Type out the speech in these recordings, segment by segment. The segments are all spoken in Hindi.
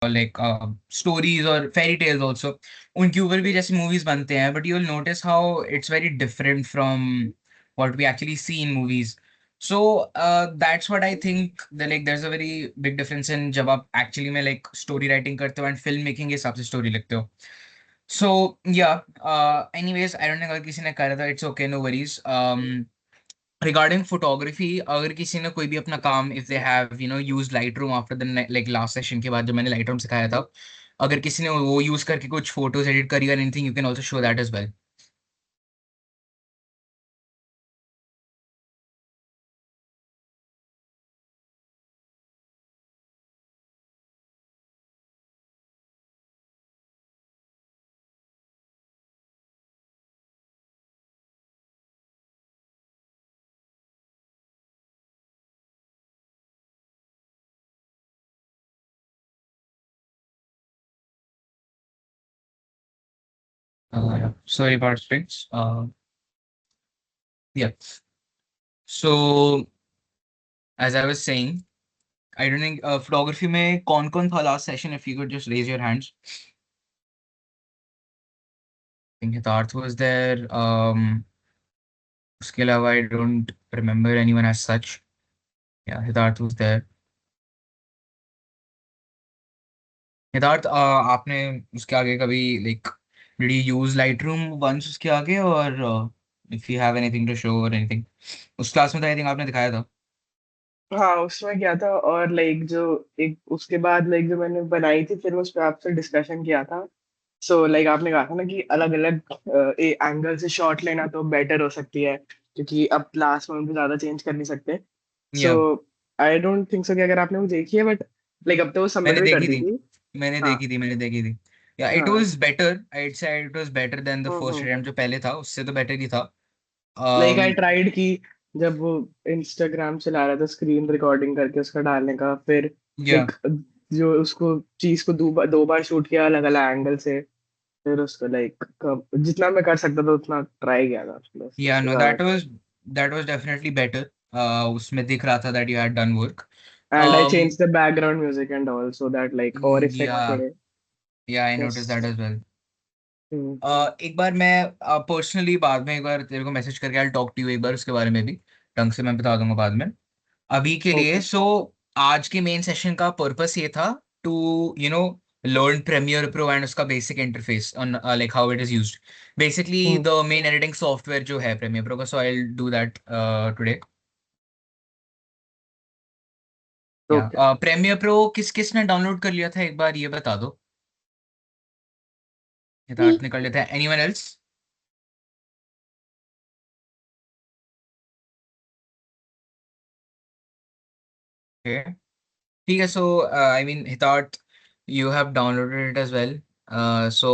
like stories or fairy tales also, उनके ऊपर भी जैसे movies बनते हैं, but you'll notice how it's very different from what we actually see in movies. So that's what I think that like there's a very big difference in जब आप actually में like story writing करते हो and film making के हिसाब से story लिखते हो. So yeah, anyways, I don't think अगर किसी ने करा था, it's okay, no worries. Regarding photography, अगर किसी ने कोई भी अपना काम, if they have used Lightroom after the like last session के बाद जब मैंने Lightroom सिखाया था, अगर किसी ने वो यूज करके कुछ फोटोज एडिट करी और anything, you can also show that as well. Sorry participants. Yeah. So as I was saying, I don't think photography में कौन कौन था last session, if you could just raise your hands. I think Hitarth was there. उसके अलावा I don't remember anyone as such. Yeah, Hitarth was there. Hitarth, आपने उसके आगे कभी like did you use Lightroom once उसके आगे, और if you have anything to show or anything, उस क्लास में तो I think आपने दिखाया था. हाँ, उसमें क्या था, और लाइक जो एक उसके बाद लाइक जो मैंने बनाई थी फिर उस पर आपसे डिस्कशन किया था। सो लाइक आपने कहा था ना कि अलग अलग एंगल से शॉट लेना तो बेटर हो सकती है, क्योंकि अब लास्ट में उनको ज्यादा चेंज कर नहीं सकते। सो Yeah. I don't think so कि अगर आपने वो देखी है, बट लाइक अब तो वो सबमिट मैंने भी कर देखी दी थी थी। मैंने हाँ, देखी थी मैंने देखी थी. या इट हाँ। वाज बेटर, आई से it was better than the first hmm. Attempt जो पहले था, उससे तो बेटर ही था. लाइक आई um ट्राइड कि जब वो इंस्टाग्राम चला रहा था स्क्रीन रिकॉर्डिंग करके उसका डालने का, फिर या लाइक जो उसको चीज को दो बार शूट किया अलग अलग एंगल से, फिर उसको लाइक जितना मैं कर सकता था उतना ट्राई किया था, बस या उससे नो, ज्यादा। That was definitely better. उसमें दिख रहा था that you had done work. And I um change the background music and all so that like और या इफेक्ट थोड़े। Yeah I yes. Notice that as well. एक बार मैं पर्सनली बाद में एक बार तेरे को मैसेज करके आई टॉक टू यू एक बार उसके बारे में भी, ढंग से मैं बता दूंगा बाद में. अभी के लिए ओके। सो आज के मेन सेशन का पर्पस ये था to learn Premiere Pro and उसका basic interface on like how it is used, basically the main editing software जो है प्रीमियर प्रो का. So I will do that today. Yeah okay. Premiere Pro किस किस ने डाउनलोड कर लिया था एक बार ये बता दो. हितार्थ ने कर लिया था, एनीवन एल्स? ठीक है. So I mean Hitarth, you have downloaded it as well. So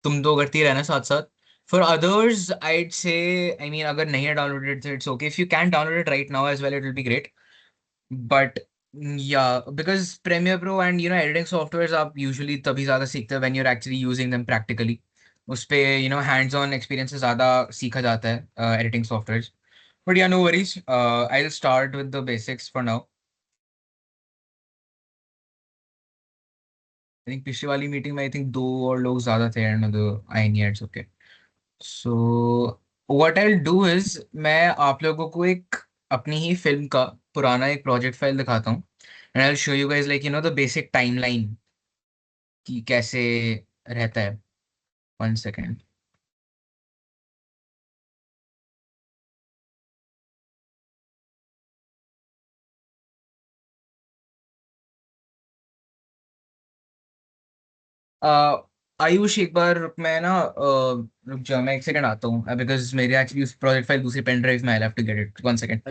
तुम दो करती रहना साथ साथ. फॉर अदर्स आईड से, आई मीन अगर नहीं है डाउनलोडेड तो it's okay, if you can download it right now as well it will be great. But yeah because Premiere Pro and editing software आप यूजुअली तभी ज़्यादा सीखते हैं when you are actually using them practically. उस पे हैंड्स ऑन एक्सपीरियंस से ज़्यादा सीखा जाता है editing software. But yeah no worries, I will start with the basics for now. I think पिछली वाली मीटिंग में आई थिंक दो और लोग ज़्यादा थे एंड आई नहीं, it's okay. So what I do is, मैं आप लोगों को एक अपनी ही फिल्म का पुराना एक प्रोजेक्ट फाइल दिखाता हूँ and I will show you guys like the basic timeline कि कैसे रहता है. One second. आयुष एक बार मैं ना रुक जाओ, मैं एक सेकंड आता हूँ बिकॉज मेरे एक्चुअली उस प्रोजेक्ट फाइल दूसरी पेन ड्राइव में I have to get it. One second.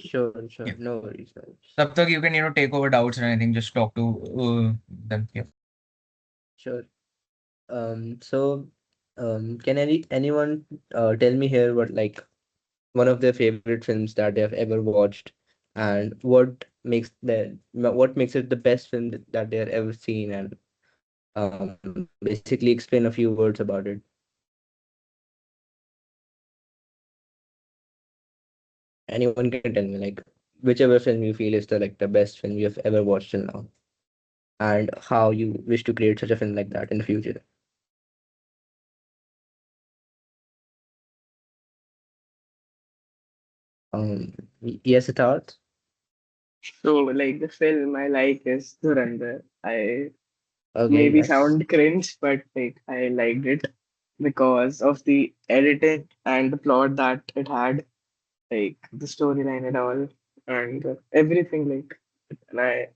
Sure, sure. No worries, no worries. तब तक you can take over doubts and anything, just talk to them. Sure. So, can anyone tell me here what like one of their favorite films that they have ever watched, and what makes it the best film that they have ever seen, and basically explain a few words about it. Anyone can tell me like whichever film you feel is the best film you have ever watched till now. and how you wish to create such a film like that in the future. Yes, Siddharth. So like the film I like is Dhurandhar. I Okay, maybe yes. sound cringe, but like I liked it because of the editing and the plot that it had, like the storyline and all, and everything. Like, and I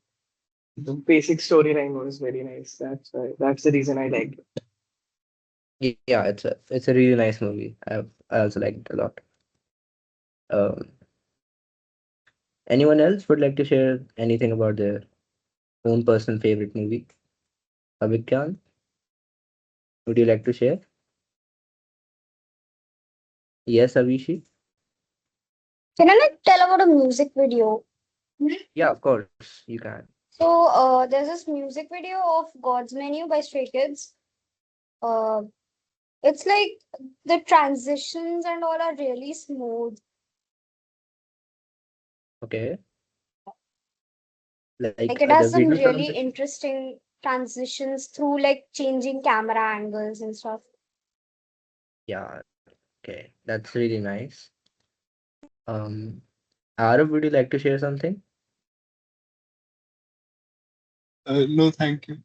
the basic storyline was very nice. That's the reason I liked it. Yeah, it's a really nice movie. I also liked it a lot. Um, Anyone else would like to share anything about their own personal favorite movie? Abhigyan, would you like to share? Yes, Avishi? Can I like tell about a music video? Yeah, of course, you can. So there's this music video of God's Menu by Stray Kids. Uh, it's like the transitions and all are really smooth. Okay. Like Like it the has some video really transition? interesting transitions through like changing camera angles and stuff. Yeah, okay. That's really nice. Um, Arav, would you like to share something? No, thank you.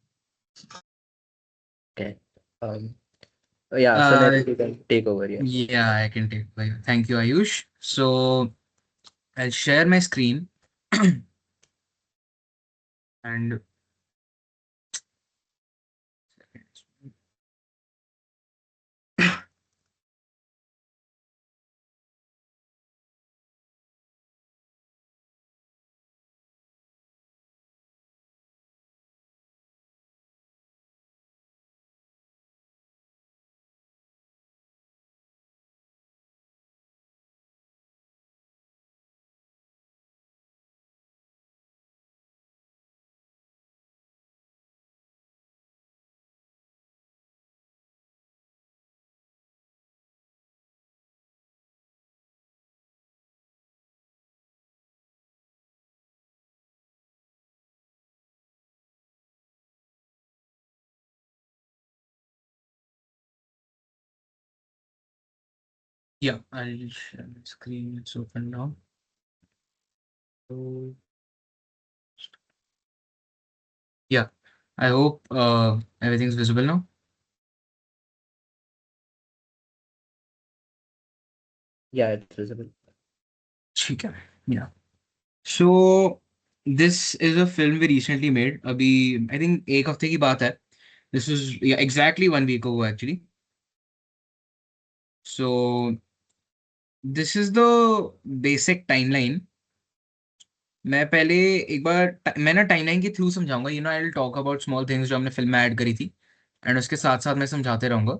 Okay. Um, oh yeah, Sunil, Uh, you can take over, yes. yeah, I can take. Thank you, Ayush. So I'll share my screen and yeah, I'll share my screen. It's open now. So yeah, I hope everything's visible now. Yeah, it's visible. ठीक है. Yeah. So this is a film we recently made. अभी I think एक हफ्ते की बात है. This was yeah, exactly 1 week ago actually. So this is the basic timeline. मैं पहले एक बार मैं ना टाइमलाइन के थ्रू समझाऊंगा. I will talk about small things जो हमने फिल्म में ऐड करी थी एंड उसके साथ साथ मैं समझाते रहूंगा.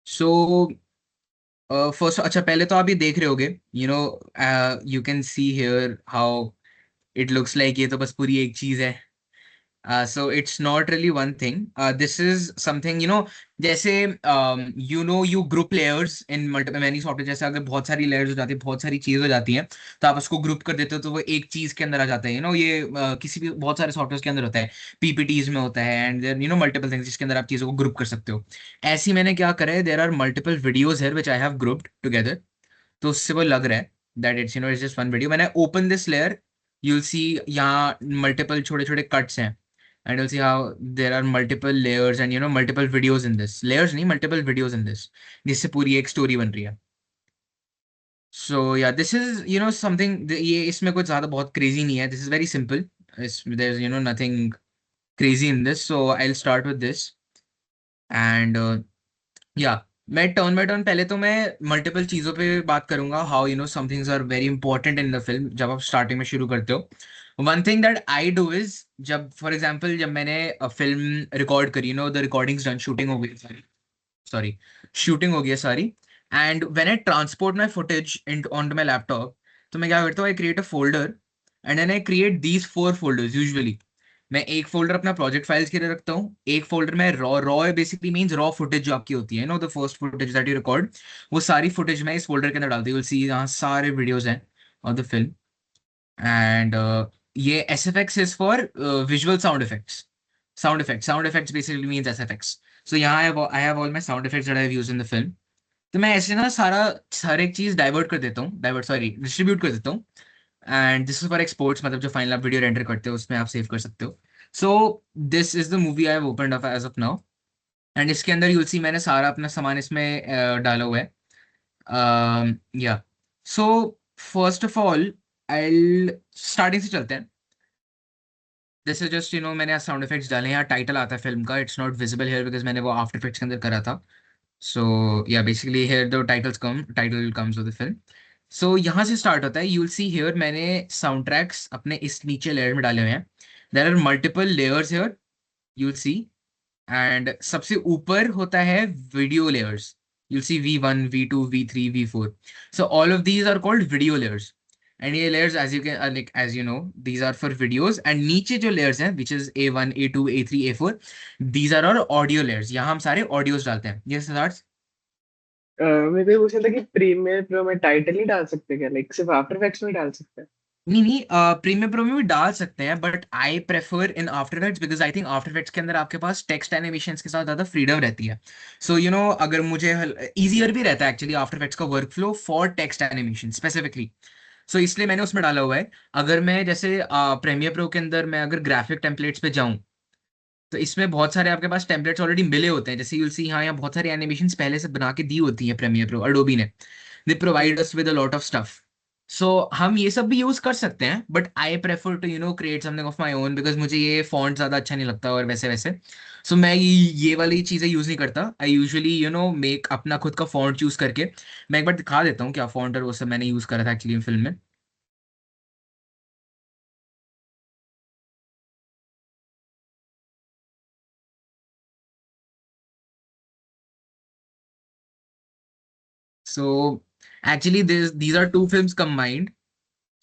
सो फर्स्ट अच्छा पहले तो आप ये देख रहे होगे. You can see here how it looks like. ये तो बस पूरी एक चीज है. So it's not really one thing. This is something, जैसे you group layers in multiple many software. जैसे अगर बहुत सारी layers हो जाती है, बहुत सारी चीज हो जाती हैं, तो आप उसको ग्रुप कर देते हो तो वो एक चीज के अंदर आ जाता है. ये किसी भी बहुत सारे सॉफ्टवेयर के अंदर होता है. पीपीटीज में होता है एंड देयर मल्टीपल थिंग्स जिसके अंदर आप चीजों को ग्रुप कर सकते हो. ऐसे ही मैंने क्या करा है. There are multiple videos here which I have grouped together. तो उससे वो लग रहा है that it's just one video. मैंने open this layer. you'll see यहाँ मल्टीपल छोटे छोटे कट्स हैं. and you'll see how there are multiple layers and multiple videos in this. Layers नहीं, multiple videos in this, जिससे पूरी एक स्टोरी बन रही है. So yeah, this is something. ये इसमें कुछ ज्यादा बहुत crazy नहीं है. This is very simple. There's nothing crazy in this. So I'll start with this. And या मैं टर्न बाय टर्न पहले तो मैं मल्टीपल चीजों पे बात करूंगा. How some things are very important in the film जब आप स्टार्टिंग में शुरू करते हो. One thing that I do is, जब फॉर एग्जांपल जब मैंने फिल्म रिकॉर्ड करी, द रिकॉर्डिंग्स डन, शूटिंग हो गई सारी. सॉरी, शूटिंग हो गई है सारी. And when I transport my footage in on my laptop, तो मैं क्या करता हूँ. I create a folder and then I create these 4 folders usually. मैं एक फोल्डर अपना प्रोजेक्ट फाइल्स के लिए रखता हूँ. एक फोल्डर में raw raw basically means raw footage जो आपकी होती है, the first footage that you record. वो सारी फुटेज मैं इस फोल्डर के अंदर डालती हूँ. सी यहाँ सारे वीडियोज हैं ऑफ द फिल्म. एंड ये SFX is for visual sound effects. Sound effects basically means SFX. So यहाँ I have all my sound effects that I have used in the film. तो मैं ऐसे ना हर एक चीज डाइवर्ट कर देता हूँ, डिस्ट्रीब्यूट कर देता हूँ, and this is for exports, मतलब जो फाइनल आप वीडियो रेंडर करते हो उसमें आप सेव कर सकते हो. So this is the movie I have opened up as of now, and इसके अंदर यूल सी मैंने सारा अपना सामान इसमें डाला हुआ है. या so first of all I starting से चलते हैं. दिस इज जस्ट मैंने साउंड इफेक्ट्स डाले हैं. यहाँ टाइटल आता है फिल्म का. It's not visible here because मैंने वो आफ्टर इफेक्ट्स के अंदर करा था. So yeah basically here the title comes with the film. So यहाँ से स्टार्ट होता है. यू विल सी हियर मैंने साउंड ट्रैक्स अपने इस नीचे लेयर में डाले हुए हैं. There are multiple layers here, you will see. And सबसे ऊपर होता है video layers. you'll see V1, V2, V3, V4. So all of these are called video layers. And ये layers, as you can as you know, these are for videos. And नीचे जो layers हैं, which is A1, A2, A3, A4, these are our audio layers. यहाँ हम सारे audios डालते हैं. Yes, Siddharth? मेरे को ये पूछना था कि प्रीमियर प्रो में टाइटल नहीं डाल सकते क्या, लाइक सिर्फ आफ्टर इफेक्ट्स में डाल सकते हैं? नहीं, प्रीमियर प्रो में भी डाल सकते हैं, but I prefer in after effects because I think after effects के अंदर आपके पास टेक्स्ट एनिमेशंस के साथ ज़्यादा फ्रीडम रहती है. सो अगर मुझे ईजियर भी रहता है एक्चुअली आफ्टर इफेक्ट्स का workflow for text animation specifically. So इसलिए मैंने उसमें डाला हुआ है. अगर मैं जैसे प्रीमियर प्रो के अंदर मैं अगर ग्राफिक टेम्पलेट्स पे जाऊँ तो इसमें बहुत सारे आपके पास टेम्पलेट्स ऑलरेडी मिले होते हैं. जैसे यूल सी यहाँ बहुत सारी एनिमेशंस पहले से बना के दी होती है प्रीमियर प्रो, अडोबी ने. They provide us with a lot of stuff. So हम ये सब भी यूज कर सकते हैं, but I prefer to create something of my own because मुझे ये फॉन्ट ज्यादा अच्छा नहीं लगता और वैसे वैसे. सो मैं ये वाली चीजें यूज नहीं करता. आई यूजुअली मेक अपना खुद का फॉन्ट चूज करके. मैं एक बार दिखा देता हूँ क्या फॉन्ट और वो सब मैंने यूज करा था एक्चुअली फिल्म में. So actually these are two films combined.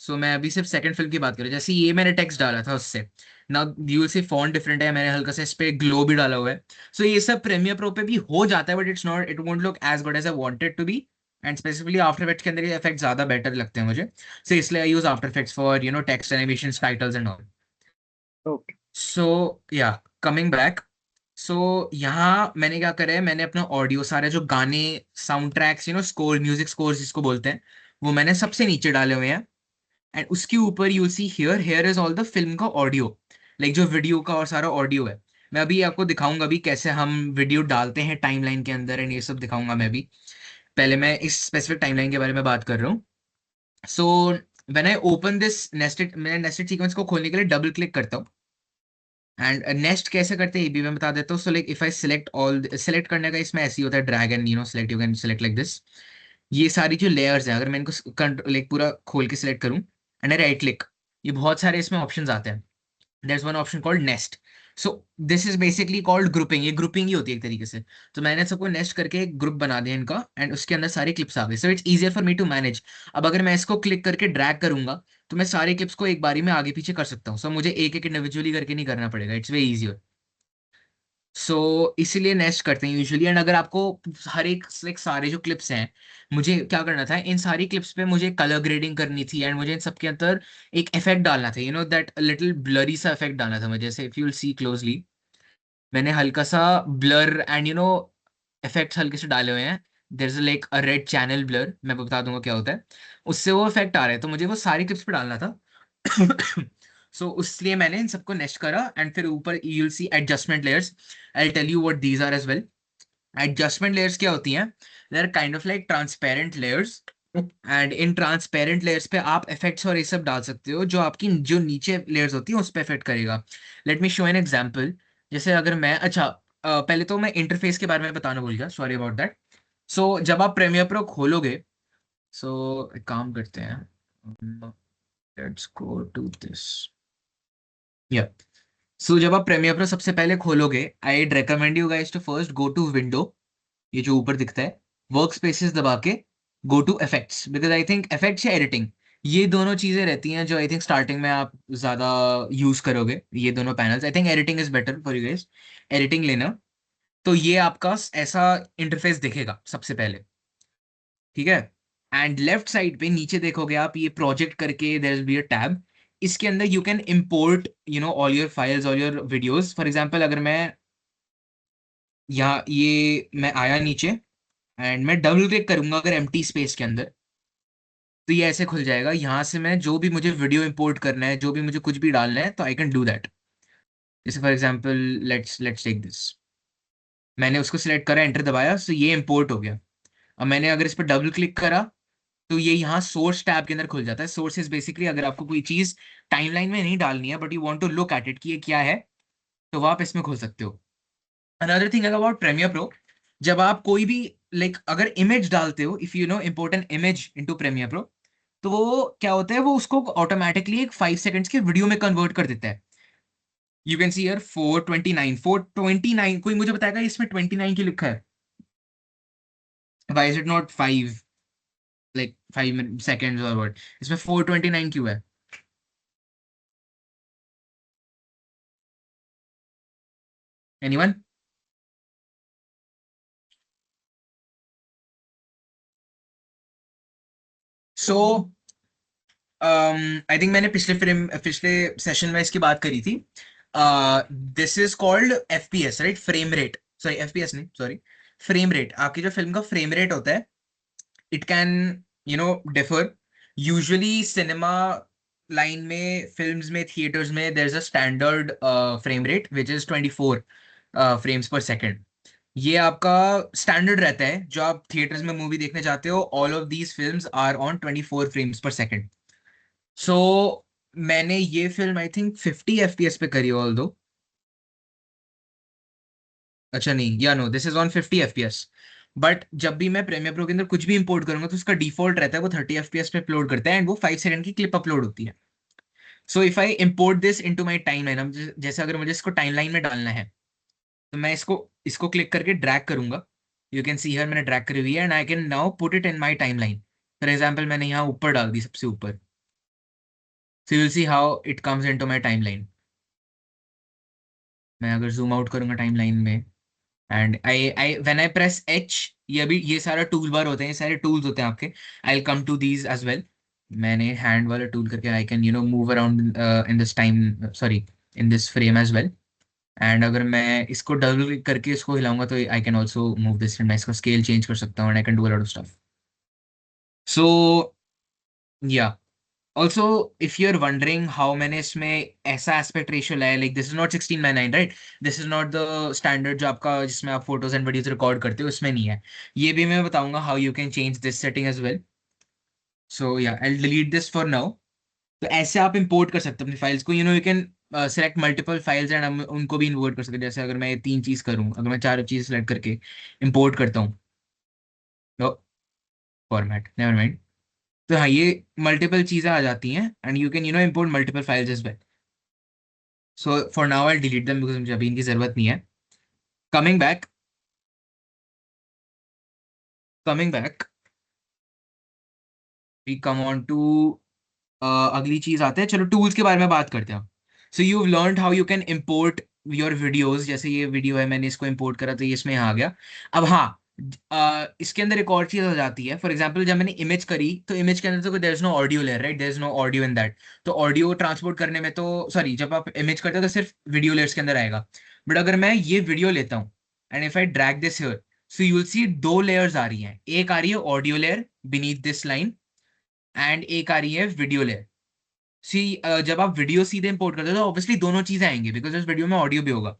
So मैं अभी सिर्फ सेकंड फिल्म की बात करूँ. जैसे ये मैंने टेक्स्ट डाला था उससे. Now you will C font different है. मैंने हल्का सा इस पे ग्लो भी डाला हुआ है. सो ये सब प्रीमियर प्रो पे भी हो जाता है, but it won't look as good as I wanted to be. And specifically after effects के अंदर ये इफेक्ट ज्यादा बेटर लगते हैं मुझे. सो इसलिए I use After Effects for text animation, titles and all. Okay. So yeah coming back. सो यहाँ मैंने क्या करा है, मैंने अपना ऑडियो सारे जो गाने, sound tracks, score, music score जिसको बोलते हैं, वो मैंने सबसे नीचे डाले हुए हैं. एंड उसके ऊपर you see here is all the film का ऑडियो, लाइक जो वीडियो का और सारा ऑडियो है. मैं अभी आपको दिखाऊंगा भी कैसे हम वीडियो डालते हैं टाइमलाइन के अंदर, एंड ये सब दिखाऊंगा मैं भी. पहले मैं इस स्पेसिफिक टाइमलाइन के बारे में बात कर रहा हूँ. So when I open this nested, मैं नेस्टेड सीक्वेंस को खोलने के लिए डबल क्लिक करता हूँ. एंड नेक्स्ट कैसे करते हैं ये भी मैं बता देता हूँ. So like if I select करने का इसमें ऐसे ही होता है, drag and select, you can select like this. ये सारी जो लेयर्स है, अगर मैं इनको लाइक पूरा खोल के सिलेक्ट करूँ एंड आई राइट क्लिक, ये बहुत सारे इसमें ऑप्शंस आते हैं. There is one option called nest. So this is basically called grouping. ये ग्रुपिंग ही होती है एक तरीके से. तो मैंने सबको नेस्ट करके एक ग्रुप बना दिया इनका, एंड उसके अंदर सारी क्लिप्स आ गई. So it's easier for me to manage. अब अगर मैं इसको क्लिक करके ड्रैग करूंगा तो मैं सारे क्लिप्स को एक बारी में आगे पीछे कर सकता हूँ. सो मुझे एक एक इंडिविजुअली करके नहीं करना पड़ेगा. It's very easier. सो इसीलिए नेस्ट करते हैं यूजुअली. एंड अगर आपको हर एक like, सारे जो क्लिप्स हैं, मुझे क्या करना था, इन सारी क्लिप्स पे मुझे कलर ग्रेडिंग करनी थी, एंड मुझे इन सबके अंदर एक इफेक्ट डालना था, दैट लिटिल ब्लरी सा इफेक्ट डालना था मुझे. जैसे if you will C closely, मैंने हल्का सा ब्लर एंड इफेक्ट्स हल्के से डाले हुए हैं. There is like a red channel blur, मैं बता दूंगा क्या होता है. उससे वो इफेक्ट आ रहे हैं, तो मुझे वो सारी क्लिप्स पे डालना था. सो इसलिए मैंने इन सबको नेस्ट करा. एंड फिर ऊपर you will see adjustment layers. I tell you what these are as well. Adjustment layers क्या होती हैं? They are kind of like transparent layers. And in transparent layers पे आप इफेक्ट्स और ये सब डाल सकते हो जो आपकी जो नीचे लेयर्स होती है उस पर इफेक्ट करेगा. Let me show an example. जैसे अगर मैं पहले तो मैं इंटरफेस के बारे में बताना भूल गया, सॉरी अबाउट दैट. सो जब आप प्रीमियर प्रो खोलोगे, सो एक काम करते हैं, लेट्स गो टू दिस. या सो जब आप प्रीमियर प्रो सबसे पहले खोलोगे, I recommend you guys to first go to window, ये जो ऊपर दिखता है, वर्क स्पेसेस दबा के go to effects. Because I think effects या एडिटिंग, ये दोनों चीजें रहती हैं जो आई थिंक स्टार्टिंग में आप ज्यादा यूज करोगे. ये दोनों panels, I think editing is better for you guys. Editing लेना, तो ये आपका ऐसा इंटरफेस दिखेगा सबसे पहले, ठीक है. एंड लेफ्ट साइड पे नीचे देखोगे आप, ये प्रोजेक्ट करके there will be a tab. इसके अंदर you can import all your files, all your videos. For example अगर मैं यहाँ ये मैं आया नीचे एंड मैं डबल क्लिक करूंगा अगर एम्प्टी स्पेस के अंदर, तो ये ऐसे खुल जाएगा। यहाँ से मैं जो भी मुझे वीडियो इंपोर्ट करना है, जो भी मुझे कुछ भी डालना है, तो आई कैन डू दैट। जैसे for example let's take this, मैंने उसको सिलेक्ट करा, एंटर दबाया, तो ये इंपोर्ट हो गया। अब मैंने अगर इस पर डबल क्लिक करा तो ये यहाँ सोर्स टैब के अंदर खुल जाता है। सोर्स इज बेसिकली अगर आपको कोई चीज टाइमलाइन में नहीं डालनी है but you want to look at it कि ये क्या है, तो आप इसमें खोल सकते हो। Another thing about Premiere Pro, जब आप कोई भी अगर इमेज डालते हो, if you know import an image into Premiere Pro, तो वो क्या होता है, वो उसको ऑटोमेटिकली एक 5 सेकंड्स के वीडियो में कन्वर्ट कर देता है। यू कैन सी हियर 429 कोई मुझे बताएगा इसमें 29 क्यों लिखा है? Why is it not 5 seconds और what? इसमें 429 क्यों है? Anyone? So आई थिंक मैंने पिछले सेशन में इसकी बात करी थी। This is called FPS, right? Frame rate, sorry FPS नहीं, सॉरी, फ्रेम रेट। आपकी जो फिल्म का फ्रेम रेट होता है, it can differ. Usually cinema line में, फिल्म्स में, थिएटर्स में there is a standard frame rate which is 24 frames per second. ये आपका स्टैंडर्ड रहता है। जो आप थिएटर्स में मूवी देखने जाते हो, all of these films are on 24 frames per second. So मैंने ये फिल्म आई थिंक 50 FPS पे करी, ऑल दो, अच्छा नहीं, yeah no, this is on 50 FPS। But जब भी मैं प्रीमियर प्रो के अंदर कुछ भी इंपोर्ट करूंगा तो उसका डिफॉल्ट रहता है वो 30 FPS पे अपलोड करता है, एंड वो 5 सेकंड की क्लिप अपलोड होती है। So if I import this into my timeline, जैसे अगर मुझे इसको टाइमलाइन में डालना है, तो मैं इसको इसको क्लिक करके ड्रैग करूंगा। यू कैन सी हियर मैंने ड्रैग करी हुई है, and I can now put it in my timeline. For example मैंने यहाँ ऊपर डाल दी, सबसे ऊपर। सो you will see how it comes into my timeline. मैं अगर जूम आउट करूंगा टाइमलाइन में, and I when I press H, ये अभी ये सारा टूल बार होते हैं, ये सारे टूल्स होते हैं आपके। I will come to these as well. मैंने हैंड वाला टूल करके I can move around in this time, sorry, in this frame as well. And अगर मैं इसको डबल क्लिक करके इसको हिलाऊंगा तो I can also move this, and मैं इसका स्केल चेंज कर सकता हूँ, and I can do a lot of stuff. So yeah, also if you're wondering how मैंने इसमें ऐसा aspect ratio लाया, like this is not 16:9, right? This is not the standard जो आपका, जिसमें आप photos and videos record करते हो, उसमें नहीं है। ये भी मैं बताऊंगा how you can change this setting as well. So yeah, I'll delete this for now. तो ऐसे आप import कर सकते हो अपनी फाइल्स को। you can select multiple files and हम उनको भी import कर सकते हैं। जैसे अगर मैं ये 3 चीज करूँ, अगर मैं 4 चीज select करके import करता हूँ, तो format, never mind। तो हाँ, ये मल्टीपल चीजें आ जाती हैं, and you can import multiple files as well. So for now I delete them because मुझे अभी इनकी जरूरत नहीं है। Coming back, we come on to अगली चीज आते हैं। चलो टूल्स के बारे में बात करते हैं। So you learned how you can import your videos. जैसे ये वीडियो है, मैंने इसको इंपोर्ट करा तो ये इसमें आ गया। अब हाँ, इसके अंदर एक और चीज आ जाती है। फॉर एग्जाम्पल जब मैंने इमेज करी, तो इमेज के अंदर तो there is no audio layer, right? There is no audio in that. तो ऑडियो ट्रांसपोर्ट करने में तो, सॉरी, जब आप इमेज करते हो तो सिर्फ वीडियो लेयर्स के अंदर आएगा। बट अगर मैं ये वीडियो लेता हूँ and if I drag this here, so you will see 2 layers आ रही हैं। एक आ रही है audio layer beneath this line, and एक आ रही है वीडियो लेयर। सी जब आप वीडियो सीधे इंपोर्ट करते हो तो ऑब्वियसली दोनों चीजें आएंगी, बिकॉज इस वीडियो में ऑडियो भी होगा।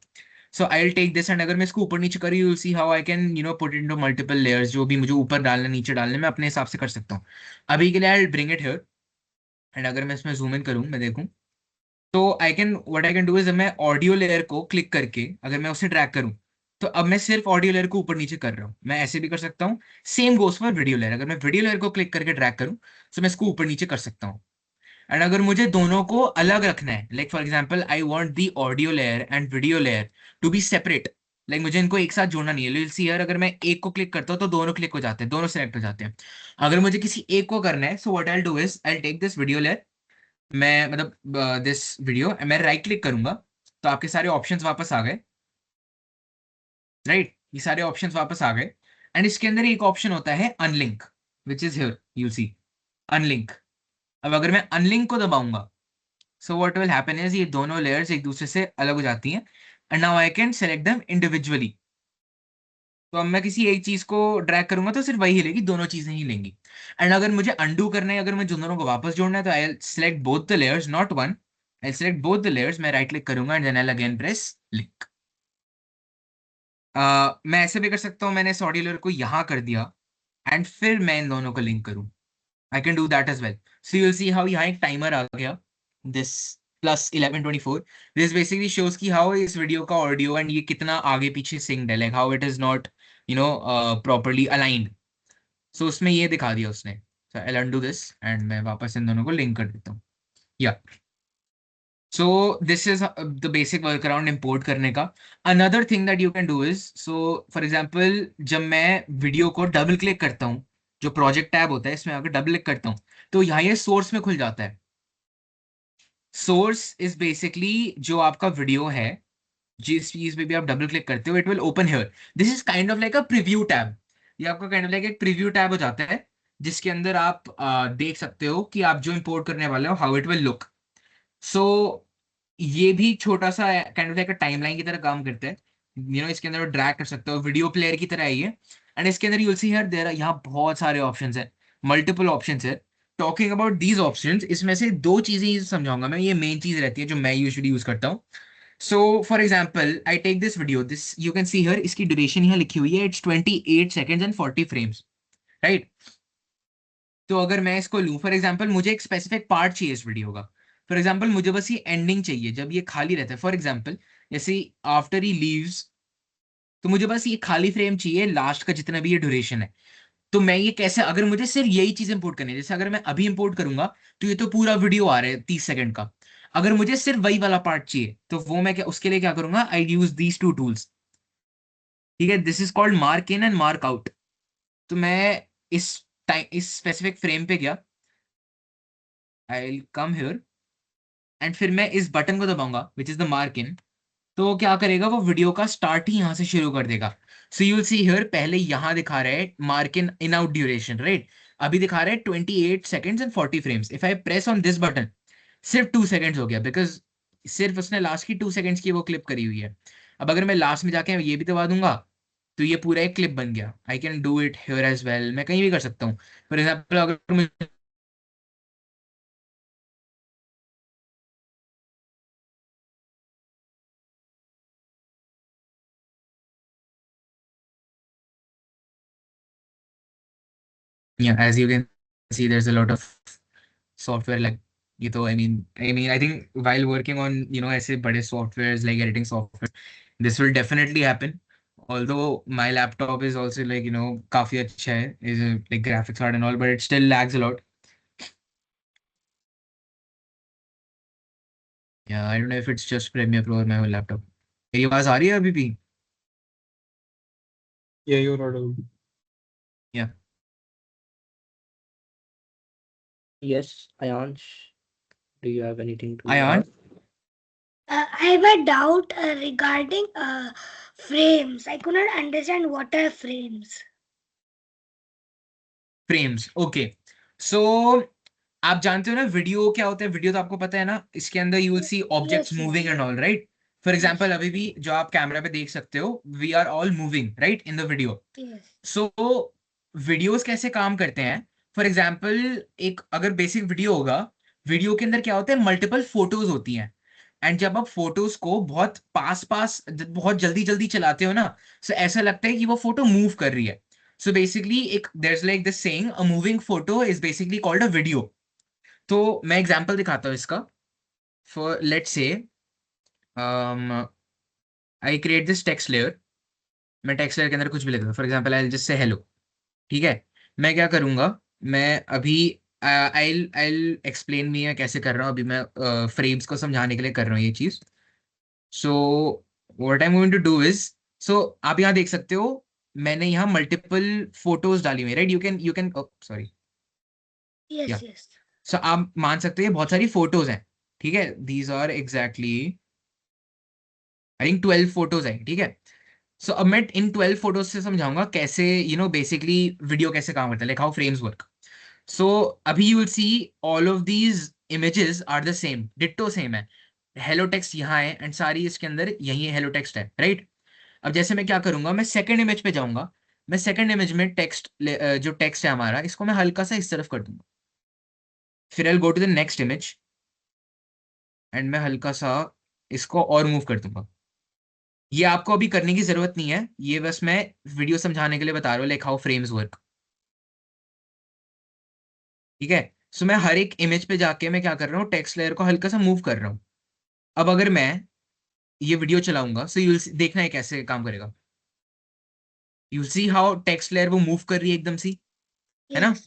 So I will take this, and अगर मैं इसको ऊपर नीचे करूँ, you will see how I can put into multiple layers. जो भी मुझे ऊपर डालने, नीचे डालने, मैं अपने हिसाब से कर सकता हूँ। अभी के लिए I will bring it here, and अगर मैं इसमें जूम इन करूँ, मैं देखूँ, तो I can, what I can do is, मैं ऑडियो लेयर को क्लिक करके अगर मैं उसे ड्रैग करूँ, तो अब मैं सिर्फ ऑडियो लेयर को ऊपर नीचे कर रहा हूँ। मैं ऐसे भी कर सकता हूँ। Same goes for video layer. अगर मैं वीडियो लेयर को क्लिक करके ड्रैग करूँ, तो मैं इसको ऊपर नीचे कर सकता हूँ। एंड अगर मुझे दोनों को अलग रखना है, like for example I want the audio layer and video layer to be separate, like मुझे इनको एक साथ जोड़ना नहीं है। सी यार, अगर मैं एक को क्लिक करता हूँ तो दोनों क्लिक हो जाते हैं, दोनों सेलेक्ट हो जाते हैं। अगर मुझे किसी एक को करना है, so what I do is I take this video layer, मैं मतलब दिस वीडियो, मैं राइट क्लिक करूंगा तो आपके सारे ऑप्शंस वापस आ गए, राइट? ये सारे ऑप्शंस वापस आ गए। एंड इसके अंदर एक ऑप्शन होता है unlink, which is here, you see unlink. अब अगर मैं अनलिंक को दबाऊंगा, so what will happen is ये दोनों लेयर्स एक दूसरे से अलग हो जाती हैं and now I can select them individually. तो अब मैं किसी एक चीज को ड्रैग करूंगा तो सिर्फ वही हिलेगी, दोनों चीजें ही लेंगी। एंड अगर मुझे अंडू करना है, अगर मुझे दोनों को वापस जोड़ना है, तो I select both the layers, not one, I select both the layers, मैं राइट क्लिक करूंगा and then I again press link. मैं ऐसे भी कर सकता हूँ, मैंने इस ऑडियो लेयर को यहाँ कर दिया एंड फिर मैं इन दोनों को लिंक करूँ। I can do that as well. So you'll see how यहाँ एक timer आ गया, this plus 1124. This basically shows कि how इस video का audio and ये कितना आगे पीछे synced है, like how it is not, properly aligned. So उसमें ये दिखा दिया उसने. So I'll undo this and मैं वापस इन दोनों को link कर देता हूँ. Yeah. So this is the basic workaround import करने का. Another thing that you can do is, so for example, जब मैं video को double click करता हूँ, जो प्रोजेक्ट टैब होता है इसमें अगर डबल क्लिक करता हूँ तो यहाँ ये सोर्स में खुल जाता है। सोर्स इज बेसिकली जो आपका वीडियो है, जिस चीज पे भी आप डबल क्लिक करते हो it will open here. This is kind of like a preview tab. ये आपका काइंड ऑफ लाइक एक प्रीव्यू टैब हो जाता है जिसके अंदर आप देख सकते हो कि आप जो इंपोर्ट करने वाले हो हाउ इट विल लुक। सो ये भी छोटा सा काइंड ऑफ लाइक टाइमलाइन की तरह काम करता है। इसके अंदर ड्रैग कर सकते हो, वीडियो प्लेयर की तरह है ये। एंड इसके अंदर यूल सी हियर देयर यहाँ बहुत सारे ऑप्शंस है, मल्टीपल ऑप्शंस है। टॉकिंग अबाउट दीज ऑप्शंस, इसमें से दो चीजें समझाऊंगा मैं, ये मेन चीज रहती है जो मैं यूजुअली यूज करता हूँ। So for example I take this video, this you can see here, इसकी ड्यूरेशन यहाँ लिखी हुई है, it's 28 seconds and 40 frames, right. तो अगर मैं इसको लूँ फॉर एग्जाम्पल, मुझे एक स्पेसिफिक पार्ट चाहिए इस वीडियो का। फॉर एग्जाम्पल मुझे बस ये एंडिंग चाहिए जब ये खाली रहता है। फॉर एग्जाम्पल जैसे आफ्टर ही लीव्स, तो मुझे बस ये खाली फ्रेम चाहिए लास्ट का जितना भी ये ड्यूरेशन है। तो मैं ये कैसे, अगर मुझे सिर्फ यही चीज इंपोर्ट करनी है, जैसे अगर मैं अभी इंपोर्ट करूंगा तो ये तो पूरा वीडियो आ रहा है 30 सेकंड का। अगर मुझे सिर्फ वही वाला पार्ट चाहिए तो वो मैं क्या, उसके लिए क्या करूंगा, I use these two tools, ठीक है। This is called mark in and mark out. तो मैं इस स्पेसिफिक फ्रेम पे गया, I will come here and फिर मैं इस बटन को दबाऊंगा which is the mark in. तो क्या करेगा, वो वीडियो का स्टार्ट ही यहां से शुरू कर देगा। सो यू विल सी हियर, पहले यहां दिखा रहा है mark in out duration, right. अभी दिखा रहा है 28 seconds and 40 frames. If I press on this button, सिर्फ 2 सेकंड्स हो गया, बिकॉज सिर्फ उसने लास्ट की 2 सेकंड्स की वो क्लिप करी हुई है। अब अगर मैं लास्ट में जाके ये भी दबा दूंगा तो ये पूरा एक क्लिप बन गया। I can do it here as well, मैं कहीं भी कर सकता हूँ। फॉर एग्जाम्पल अगर मुझे yeah, as you can see there's a lot of software like ये तो I think while working on ऐसे बड़े softwares like editing software, this will definitely happen. Although my laptop is also like काफी अच्छा है, is like graphics card and all, but it still lags a lot. Yeah, I don't know if it's just Premiere Pro or my whole laptop. मेरी आवाज आ रही है अभी भी? Yeah, you're audible. Yeah. Yes, Ayansh, do you have anything to Ayan? add? I have a doubt regarding frames. I could not understand what are frames. Frames, okay. So आप जानते हो ना वीडियो क्या होता है? वीडियो तो आपको पता है ना, इसके अंदर you will see objects Yes, yes. Moving and all, right. For example Yes. अभी भी जो आप कैमरा पे देख सकते हो, we are all moving right in the video. Yes. So videos कैसे काम करते हैं? फॉर एग्जाम्पल एक अगर बेसिक वीडियो होगा, वीडियो के अंदर क्या होता है, मल्टीपल फोटोज होती हैं। एंड जब आप फोटोज को बहुत पास पास बहुत जल्दी जल्दी चलाते हो ना, सो ऐसा लगता है कि वो फोटो मूव कर रही है। सो बेसिकली एक there like this saying, a moving photo is basically called a video. तो मैं एग्जांपल दिखाता हूँ इसका। For let's say I create this text layer. मैं टेक्स्ट लेयर के अंदर कुछ भी लिखता हूँ, for example I just say hello, ठीक है। मैं क्या करूंगा, मैं अभी आई एक्सप्लेन मी मैं कैसे कर रहा हूँ। अभी मैं फ्रेम्स को समझाने के लिए कर रहा हूँ ये चीज। So what I am going to do is, so आप यहाँ देख सकते हो मैंने यहाँ मल्टीपल फोटोज डाली हुई, right. You can sorry, Yes. Yeah. Yes. सो आप मान सकते हैं बहुत सारी फोटोज हैं, ठीक है। These are exactly I think 12 photos हैं, ठीक है। सो अब मैं इन 12 फोटोज से समझाऊंगा कैसे बेसिकली वीडियो कैसे काम करता है, like how frames work. So अभी you will see all of these images are the same, ditto same है, हेलो टेक्स्ट यहाँ है एंड सारी इसके अंदर यही हेलो टेक्स्ट है, राइट। अब जैसे मैं क्या करूंगा, मैं सेकंड इमेज पे जाऊंगा, मैं सेकंड इमेज में टेक्स्ट जो टेक्स्ट है हमारा, इसको मैं हल्का सा इस तरफ कर दूंगा, फिर I go to the next image and मैं हल्का सा इसको और मूव कर दूंगा। ये आपको अभी करने की जरूरत नहीं है, ये बस मैं वीडियो समझाने के लिए बता रहा हूँ, लाइक हाउ फ्रेम्स वर्क, ठीक है। सो मैं हर एक इमेज पे जाके मैं क्या कर रहा हूँ, टेक्स्ट लेयर को हल्का सा मूव कर रहा हूँ। अब अगर मैं ये वीडियो चलाऊंगा, सो यूल देखना है कैसे काम करेगा। You see how text layer वो मूव कर रही है एकदम सी, है ना। Yes.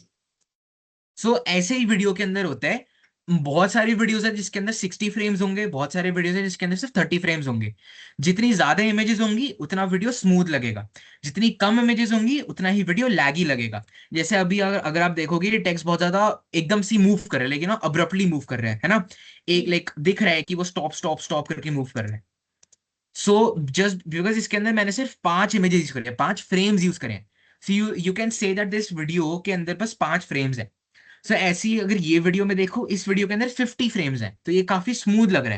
सो ऐसे ही वीडियो के अंदर होता है। बहुत सारी वीडियोस है जिसके अंदर 60 फ्रेम्स होंगे, बहुत सारे वीडियोस है जिसके अंदर सिर्फ 30 फ्रेम्स होंगे। जितनी ज्यादा इमेजेस होंगी उतना वीडियो स्मूथ लगेगा, जितनी कम इमेजेस होंगी उतना ही वीडियो लैगी लगेगा। जैसे अभी अगर आप देखोगे ये टेक्स्ट बहुत ज्यादा एकदम सी मूव कर रहा है, लेकिन ना अब्रप्टली मूव कर रहा है ना, एक लाइक दिख रहा है कि वो स्टॉप स्टॉप स्टॉप करके मूव कर रहा है। सो जस्ट बिकॉज इसके अंदर मैंने सिर्फ 5 इमेजेस यूज करे हैं, 5 फ्रेम्स यूज करे हैं, so you can say that this video के अंदर बस 5 फ्रेम्स है। सो ऐसी अगर ये वीडियो में देखो, इस वीडियो के अंदर 50 फ्रेम्स हैं, तो ये काफी स्मूथ लग रहा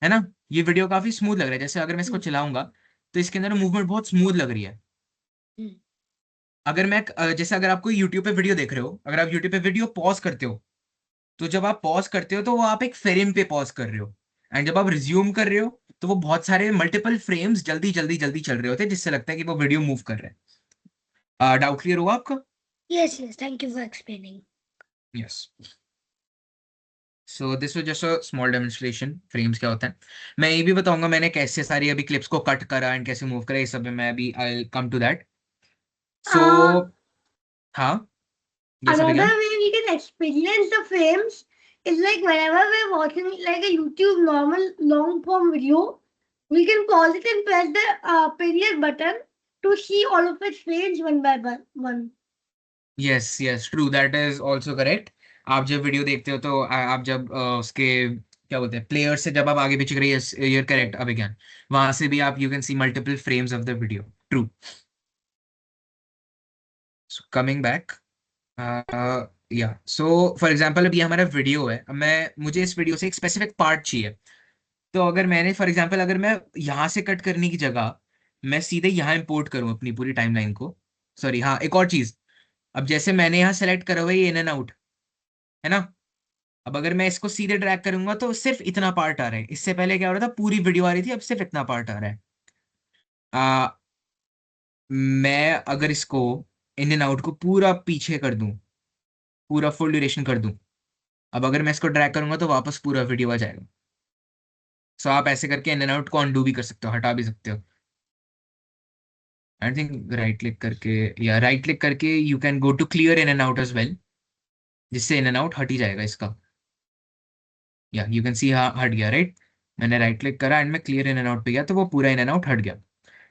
है ना। ये वीडियो काफी स्मूथ लग रहा है, जैसे अगर मैं इसको चलाऊंगा तो इसके अंदर मूवमेंट बहुत स्मूथ लग रही है। हम्म। अगर मैं जैसे अगर आप कोई यूट्यूब पे वीडियो देख रहे हो, अगर आप यूट्यूब पे वीडियो पॉज करते हो, तो जब आप पॉज करते हो तो वो आप एक फ्रेम पे पॉज कर रहे हो, एंड जब आप रिज्यूम कर रहे हो तो वो बहुत सारे मल्टीपल फ्रेम्स जल्दी जल्दी जल्दी चल रहे होते हैं, जिससे लगता है कि वो वीडियो मूव कर रहे हैं। डाउट क्लियर हुआ आपका? Yes, yes. Thank you for explaining. Yes. So this was just a small demonstration frames क्या होता है। मैं ये भी बताऊंगा मैंने कैसे सारी अभी क्लिप्स को कट करा एंड कैसे मूव करा, ये सब में मैं अभी I come to that. So Uh, हाँ, ये सब Another again? way we can experience the frames is like whenever we're watching like a YouTube normal long form video, we can pause it and press the period button to see all of its frames one by one. Yes yes true, that is also correct. आप जब वीडियो देखते हो तो आप जब उसके क्या बोलते हैं प्लेयर से जब आप आगे पीछे करिए, यूर करेक्ट अभिज्ञान, वहां से भी आप you can C multiple frames of the video, true. Coming back, या सो फॉर एग्जांपल अब ये हमारा वीडियो है, अब मैं मुझे इस वीडियो से एक स्पेसिफिक पार्ट चाहिए। तो अगर मैंने फॉर एग्जांपल अगर मैं यहाँ से कट करने की जगह मैं सीधे यहाँ इंपोर्ट करूँ अपनी पूरी टाइमलाइन को, सॉरी हाँ एक और चीज, अब जैसे मैंने यहाँ सेलेक्ट करा हुआ है ये इन एंड आउट, है ना। अब अगर मैं इसको सीधे ड्रैग करूंगा तो सिर्फ इतना पार्ट आ रहा है, इससे पहले क्या हो रहा था पूरी वीडियो आ रही थी, अब सिर्फ इतना पार्ट आ रहा है। आ, मैं अगर इसको इन एंड आउट को पूरा पीछे कर दूं, पूरा फुल ड्यूरेशन कर दूं, अब अगर मैं इसको ड्रैग करूंगा तो वापस पूरा वीडियो आ जाएगा। सो आप ऐसे करके इन एंड आउट को अनडू भी कर सकते हो, हटा भी सकते हो। आई थिंक राइट क्लिक करके, या राइट क्लिक करके you can go to clear in and out as well, जिससे इन एंड आउट हट ही जाएगा इसका। या यू कैन सी हट गया, राइट। मैंने राइट क्लिक करा एंड मैं क्लियर इन एंड आउट पे गया तो वो पूरा इन एंड आउट हट गया।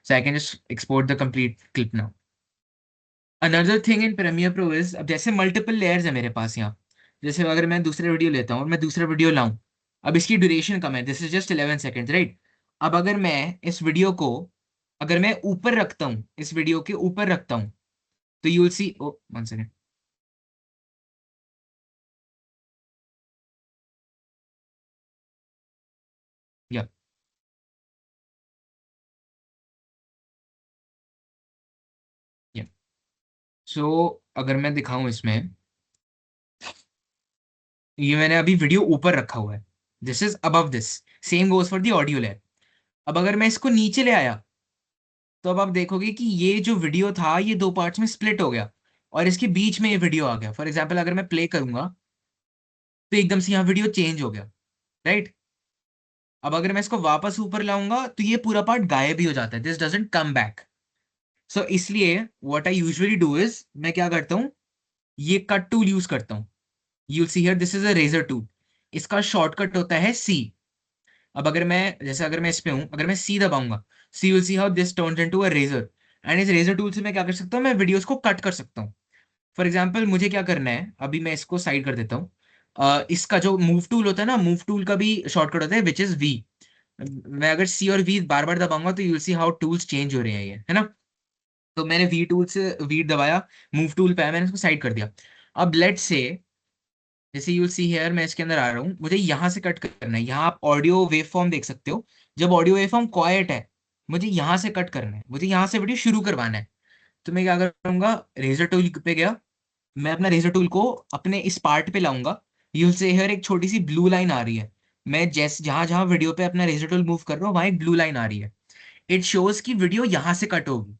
So I can just export the complete clip now. Another thing in Premiere Pro is, अब जैसे मल्टीपल लेयर्स है मेरे पास यहाँ, जैसे अगर मैं दूसरा वीडियो लेता हूँ और मैं दूसरा वीडियो लाऊं, अब इसकी ड्यूरेशन कम है, this is just 11 seconds, right. अब अगर मैं इस वीडियो को अगर मैं ऊपर रखता हूँ, इस वीडियो के ऊपर रखता हूँ, तो you will see, oh one second, या या सो अगर मैं दिखाऊं इसमें, ये मैंने अभी वीडियो ऊपर रखा हुआ है, this is above this, same goes for the audio layer. अब अगर मैं इसको नीचे ले आया तो अब आप देखोगे कि ये जो वीडियो था ये दो पार्ट्स में स्प्लिट हो गया और इसके बीच में ये वीडियो आ गया। फॉर एग्जाम्पल अगर मैं प्ले करूंगा तो एकदम से यहाँ वीडियो चेंज हो गया, राइट। अब अगर मैं इसको वापस ऊपर लाऊंगा तो ये पूरा पार्ट गायब ही हो जाता है, दिस डजंट कम बैक। सो इसलिए what I usually do is, मैं क्या करता हूँ, ये कट टूल यूज करता हूँ। You see here this is a razor tool, इसका शॉर्टकट होता है सी। अब अगर मैं जैसे अगर मैं इस पे हूं, अगर मैं सी दबाऊंगा, see will see how this turns into a razor, and इस रेजर टूल से मैं क्या कर सकता हूँ, मैं वीडियोस को कट कर सकता हूँ। फॉर एग्जाम्पल मुझे क्या करना है, अभी मैं इसको साइड कर देता हूँ। इसका जो मूव टूल होता है ना, मूव टूल का भी शॉर्टकट होता है विच इज वी। मैं अगर सी और वी बार बार दबाऊंगा तो you see how tools change हो रहे हैं, ये है ना। तो मैंने वी टूल से वी दबाया, मूव टूल पे आया, मैंने इसको साइड कर दिया। अब लेट से जैसे यू सी हेयर, मैं इसके अंदर आ रहा हूँ, मुझे यहाँ से कट करना है। यहाँ आप ऑडियो वेव फॉर्म देख सकते हो, जब ऑडियो वेव फॉर्म क्वाइट है मुझे यहाँ से कट करना है, मुझे यहाँ से वीडियो शुरू करवाना है। तो मैं क्या करूंगा, रेजर टूल पे गया, मैं अपना रेजर टूल को अपने इस पार्ट पे लाऊंगा। यू से हियर एक छोटी सी ब्लू लाइन आ रही है, मैं जैसे जहां जहां वीडियो पे अपना रेजर टूल मूव कर रहा हूँ वहां एक ब्लू लाइन आ रही है। इट शोज कि वीडियो यहाँ से कट होगी।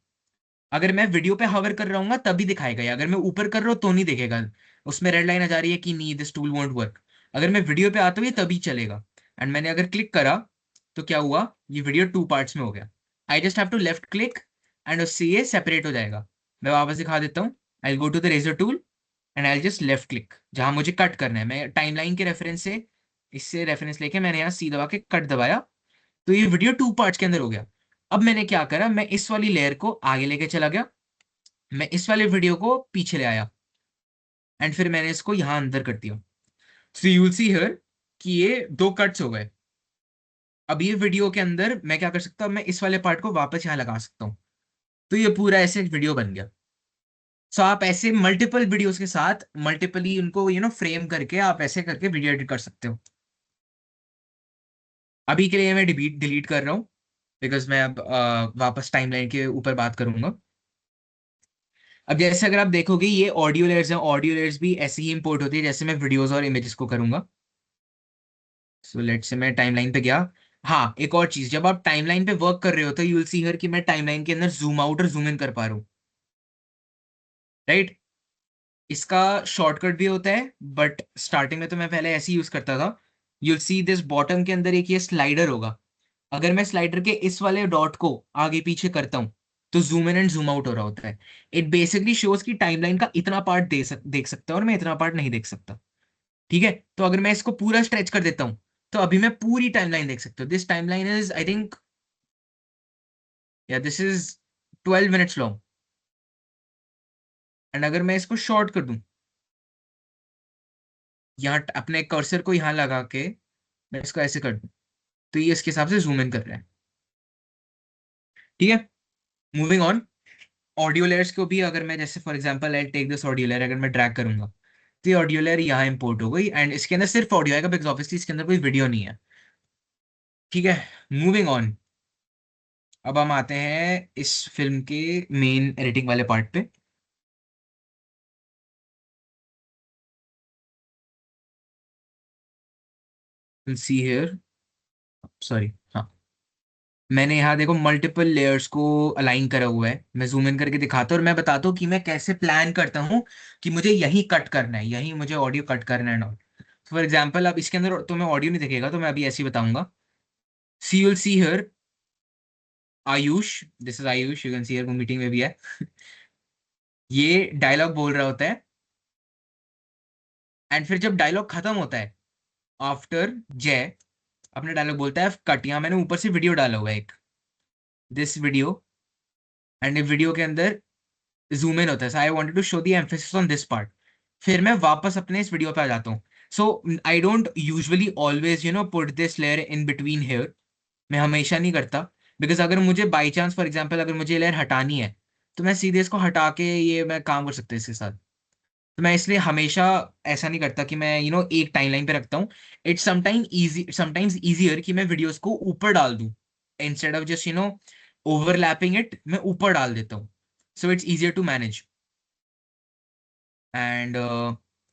अगर मैं वीडियो पे हवर कर रहा हूँ तभी दिखाएगा ये, अगर मैं ऊपर कर रहा हूँ तो नहीं दिखेगा, उसमें रेड लाइन आ जा रही है कि नहीं दिस टूल वोंट वर्क। अगर मैं वीडियो पे आता हूँ ये तभी चलेगा। एंड मैंने अगर क्लिक करा तो क्या हुआ, ये वीडियो 2 पार्ट्स में हो गया। I just have to left click and उससे ये सेपरेट हो जाएगा। मैं वापस दिखा देता हूँ, I go to the razor tool and I just left click जहां मुझे कट करना है। मैं टाइमलाइन के रेफरेंस से इससे रेफरेंस लेके मैंने यहाँ सी दबा के कट दबाया, तो ये वीडियो 2 पार्ट्स के अंदर हो गया। अब मैंने क्या करा, मैं इस वाली लेयर को आगे लेके चला गया, मैं इस वाले वीडियो को पीछे ले आया एंड फिर मैंने इसको यहां अंदर कर दिया। सो यू विल सी हियर कि ये 2 कट्स हो गए। अब ये वीडियो के अंदर मैं क्या कर सकता हूँ, मैं इस वाले पार्ट को वापस यहाँ लगा सकता हूँ, तो ये पूरा ऐसे वीडियो बन गया। सो आप ऐसे मल्टीपल वीडियोस के साथ मल्टीपली उनको फ्रेम करके आप ऐसे करके वीडियो एडिट कर सकते हो। अभी के लिए मैं डिलीट कर रहा हूँ बिकॉज मैं अब वापस टाइमलाइन के ऊपर बात करूंगा। अब जैसे अगर आप देखोगे ये ऑडियो लेयर्स हैं, ऑडियो लेयर्स भी ऐसे ही इंपोर्ट होती है जैसे मैं वीडियोस और इमेजेस को करूंगा। सो लेट्स से मैं टाइमलाइन पे गया। हाँ, एक और चीज, जब आप टाइमलाइन पे वर्क कर रहे हो तो यू विल सी हियर कि मैं टाइमलाइन के अंदर जूम आउट और जूम इन कर पा रहा हूँ, राइट। इसका शॉर्टकट भी होता है बट स्टार्टिंग में तो मैं पहले ऐसे ही यूज करता था। You will see this bottom के अंदर एक ये स्लाइडर होगा, अगर मैं स्लाइडर के इस वाले डॉट को आगे पीछे करता हूं तो zoom in and zoom out हो रहा होता है। इट बेसिकली शोज कि टाइमलाइन का इतना पार्ट देख सकता हूं और मैं इतना पार्ट नहीं देख सकता। ठीक है, तो अगर मैं इसको पूरा स्ट्रेच कर देता हूं तो अभी मैं पूरी टाइमलाइन देख सकता हूँ। This timeline is I think yeah this is 12 minutes long. And अगर मैं इसको शॉर्ट कर दूं, यहाँ अपने कर्सर को यहाँ लगा के मैं इसको ऐसे कर दूं तो ये इसके हिसाब से जूम इन कर रहा है। ठीक है, मूविंग ऑन। ऑडियो लेयर्स को भी अगर मैं जैसे for example I take this audio layer, अगर मैं ड्रैग करूंगा तो ये ऑडियो लेयर यहाँ इंपोर्ट हो गई एंड इसके अंदर सिर्फ ऑडियो आएगा बिकॉज ऑब्वियसली इसके अंदर कोई वीडियो नहीं है। ठीक है, मूविंग ऑन। अब हम आते हैं इस फिल्म के मेन एडिटिंग वाले पार्ट पे। सी हियर, सॉरी, हाँ, मैंने यहाँ देखो मल्टीपल लेयर्स को अलाइन करा हुआ है। मैं जूम इन करके दिखाता हूँ और मैं बताता हूँ कि मैं कैसे प्लान करता हूँ कि मुझे यही कट करना है, यही मुझे ऑडियो कट करना है नॉट। फॉर एग्जाम्पल अब इसके अंदर तो मैं ऑडियो नहीं दिखेगा तो मैं अभी ऐसे ही बताऊंगा। See you'll see here Ayush, this is Ayush, you can see here, वो मीटिंग में भी है। ये डायलॉग बोल रहा होता है एंड फिर जब डायलॉग खत्म होता है आफ्टर जय अपने डायलॉग बोलता है कट। यहाँ मैंने ऊपर से वीडियो डाला हुआ है एक, दिस वीडियो, एंड वीडियो के अंदर जूम इन होता है। So I wanted to show the emphasis on this part. फिर मैं वापस अपने इस वीडियो पे आ जाता हूँ। So I don't usually always put this layer in between here, मैं हमेशा नहीं करता बिकॉज अगर मुझे बाई चांस फॉर एग्जाम्पल अगर मुझे लेयर हटानी है तो मैं सीधे इसको हटा के ये मैं काम कर सकता हूँ इसके साथ। तो मैं इसलिए हमेशा ऐसा नहीं करता कि मैं एक टाइमलाइन पे रखता हूँ। इट्स समटाइम्स इजियर कि मैं वीडियोस को ऊपर डाल दूं instead of just overlapping it, मैं ऊपर डाल देता हूँ। So it's easier to manage. And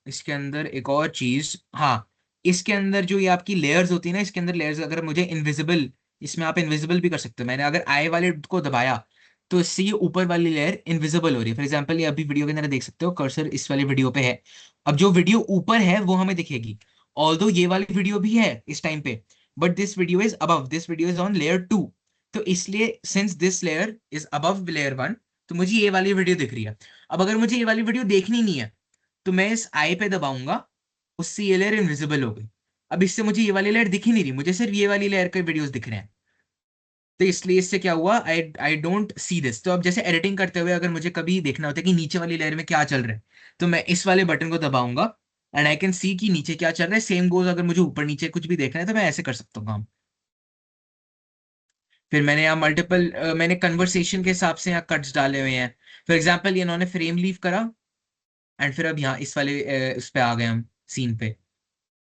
इसके अंदर एक और चीज, हाँ, इसके अंदर जो ये आपकी लेयर्स होती है ना, इसके अंदर लेयर्स अगर मुझे इनविजिबल, इसमें आप इनविजिबल भी कर सकते हो। मैंने अगर आई वाले को दबाया तो इससे ये ऊपर वाली लेयर इनविजिबल हो रही है। फॉर एग्जाम्पल ये अभी वीडियो के अंदर देख सकते हो, कर्सर इस वाली वीडियो पे है। अब जो वीडियो ऊपर है वो हमें दिखेगी, ऑल्दो ये वाली वीडियो भी है इस टाइम पे, but this video is above, this video is on layer 2। तो इसलिए since this layer is above layer 1 तो मुझे ये वाली वीडियो दिख रही है। अब अगर मुझे ये वाली वीडियो देखनी नहीं है तो मैं इस आई पे दबाऊंगा, उससे ये लेयर इनविजिबल हो गई। अब इससे मुझे ये वाली लेयर दिख ही नहीं रही, मुझे सिर्फ ये वाली लेयर के वीडियोस दिख रहे हैं। तो इसलिए इससे क्या हुआ, आई आई डोंट सी दिस। तो अब जैसे एडिटिंग करते हुए अगर मुझे कभी देखना होता है कि नीचे वाली लेयर में क्या चल रहा है तो मैं इस वाले बटन को दबाऊंगा एंड आई कैन सी कि नीचे क्या चल रहा है। सेम गोज अगर मुझे ऊपर नीचे कुछ भी देखना है तो मैं ऐसे कर सकता हूँ काम। फिर मैंने यहाँ मल्टीपल मैंने कन्वर्सेशन के हिसाब से यहाँ कट्स डाले हुए हैं। फॉर एग्जाम्पल ये इन्होंने फ्रेम लीव करा एंड फिर अब यहाँ इस वाले उस पे आ गए हम सीन पे,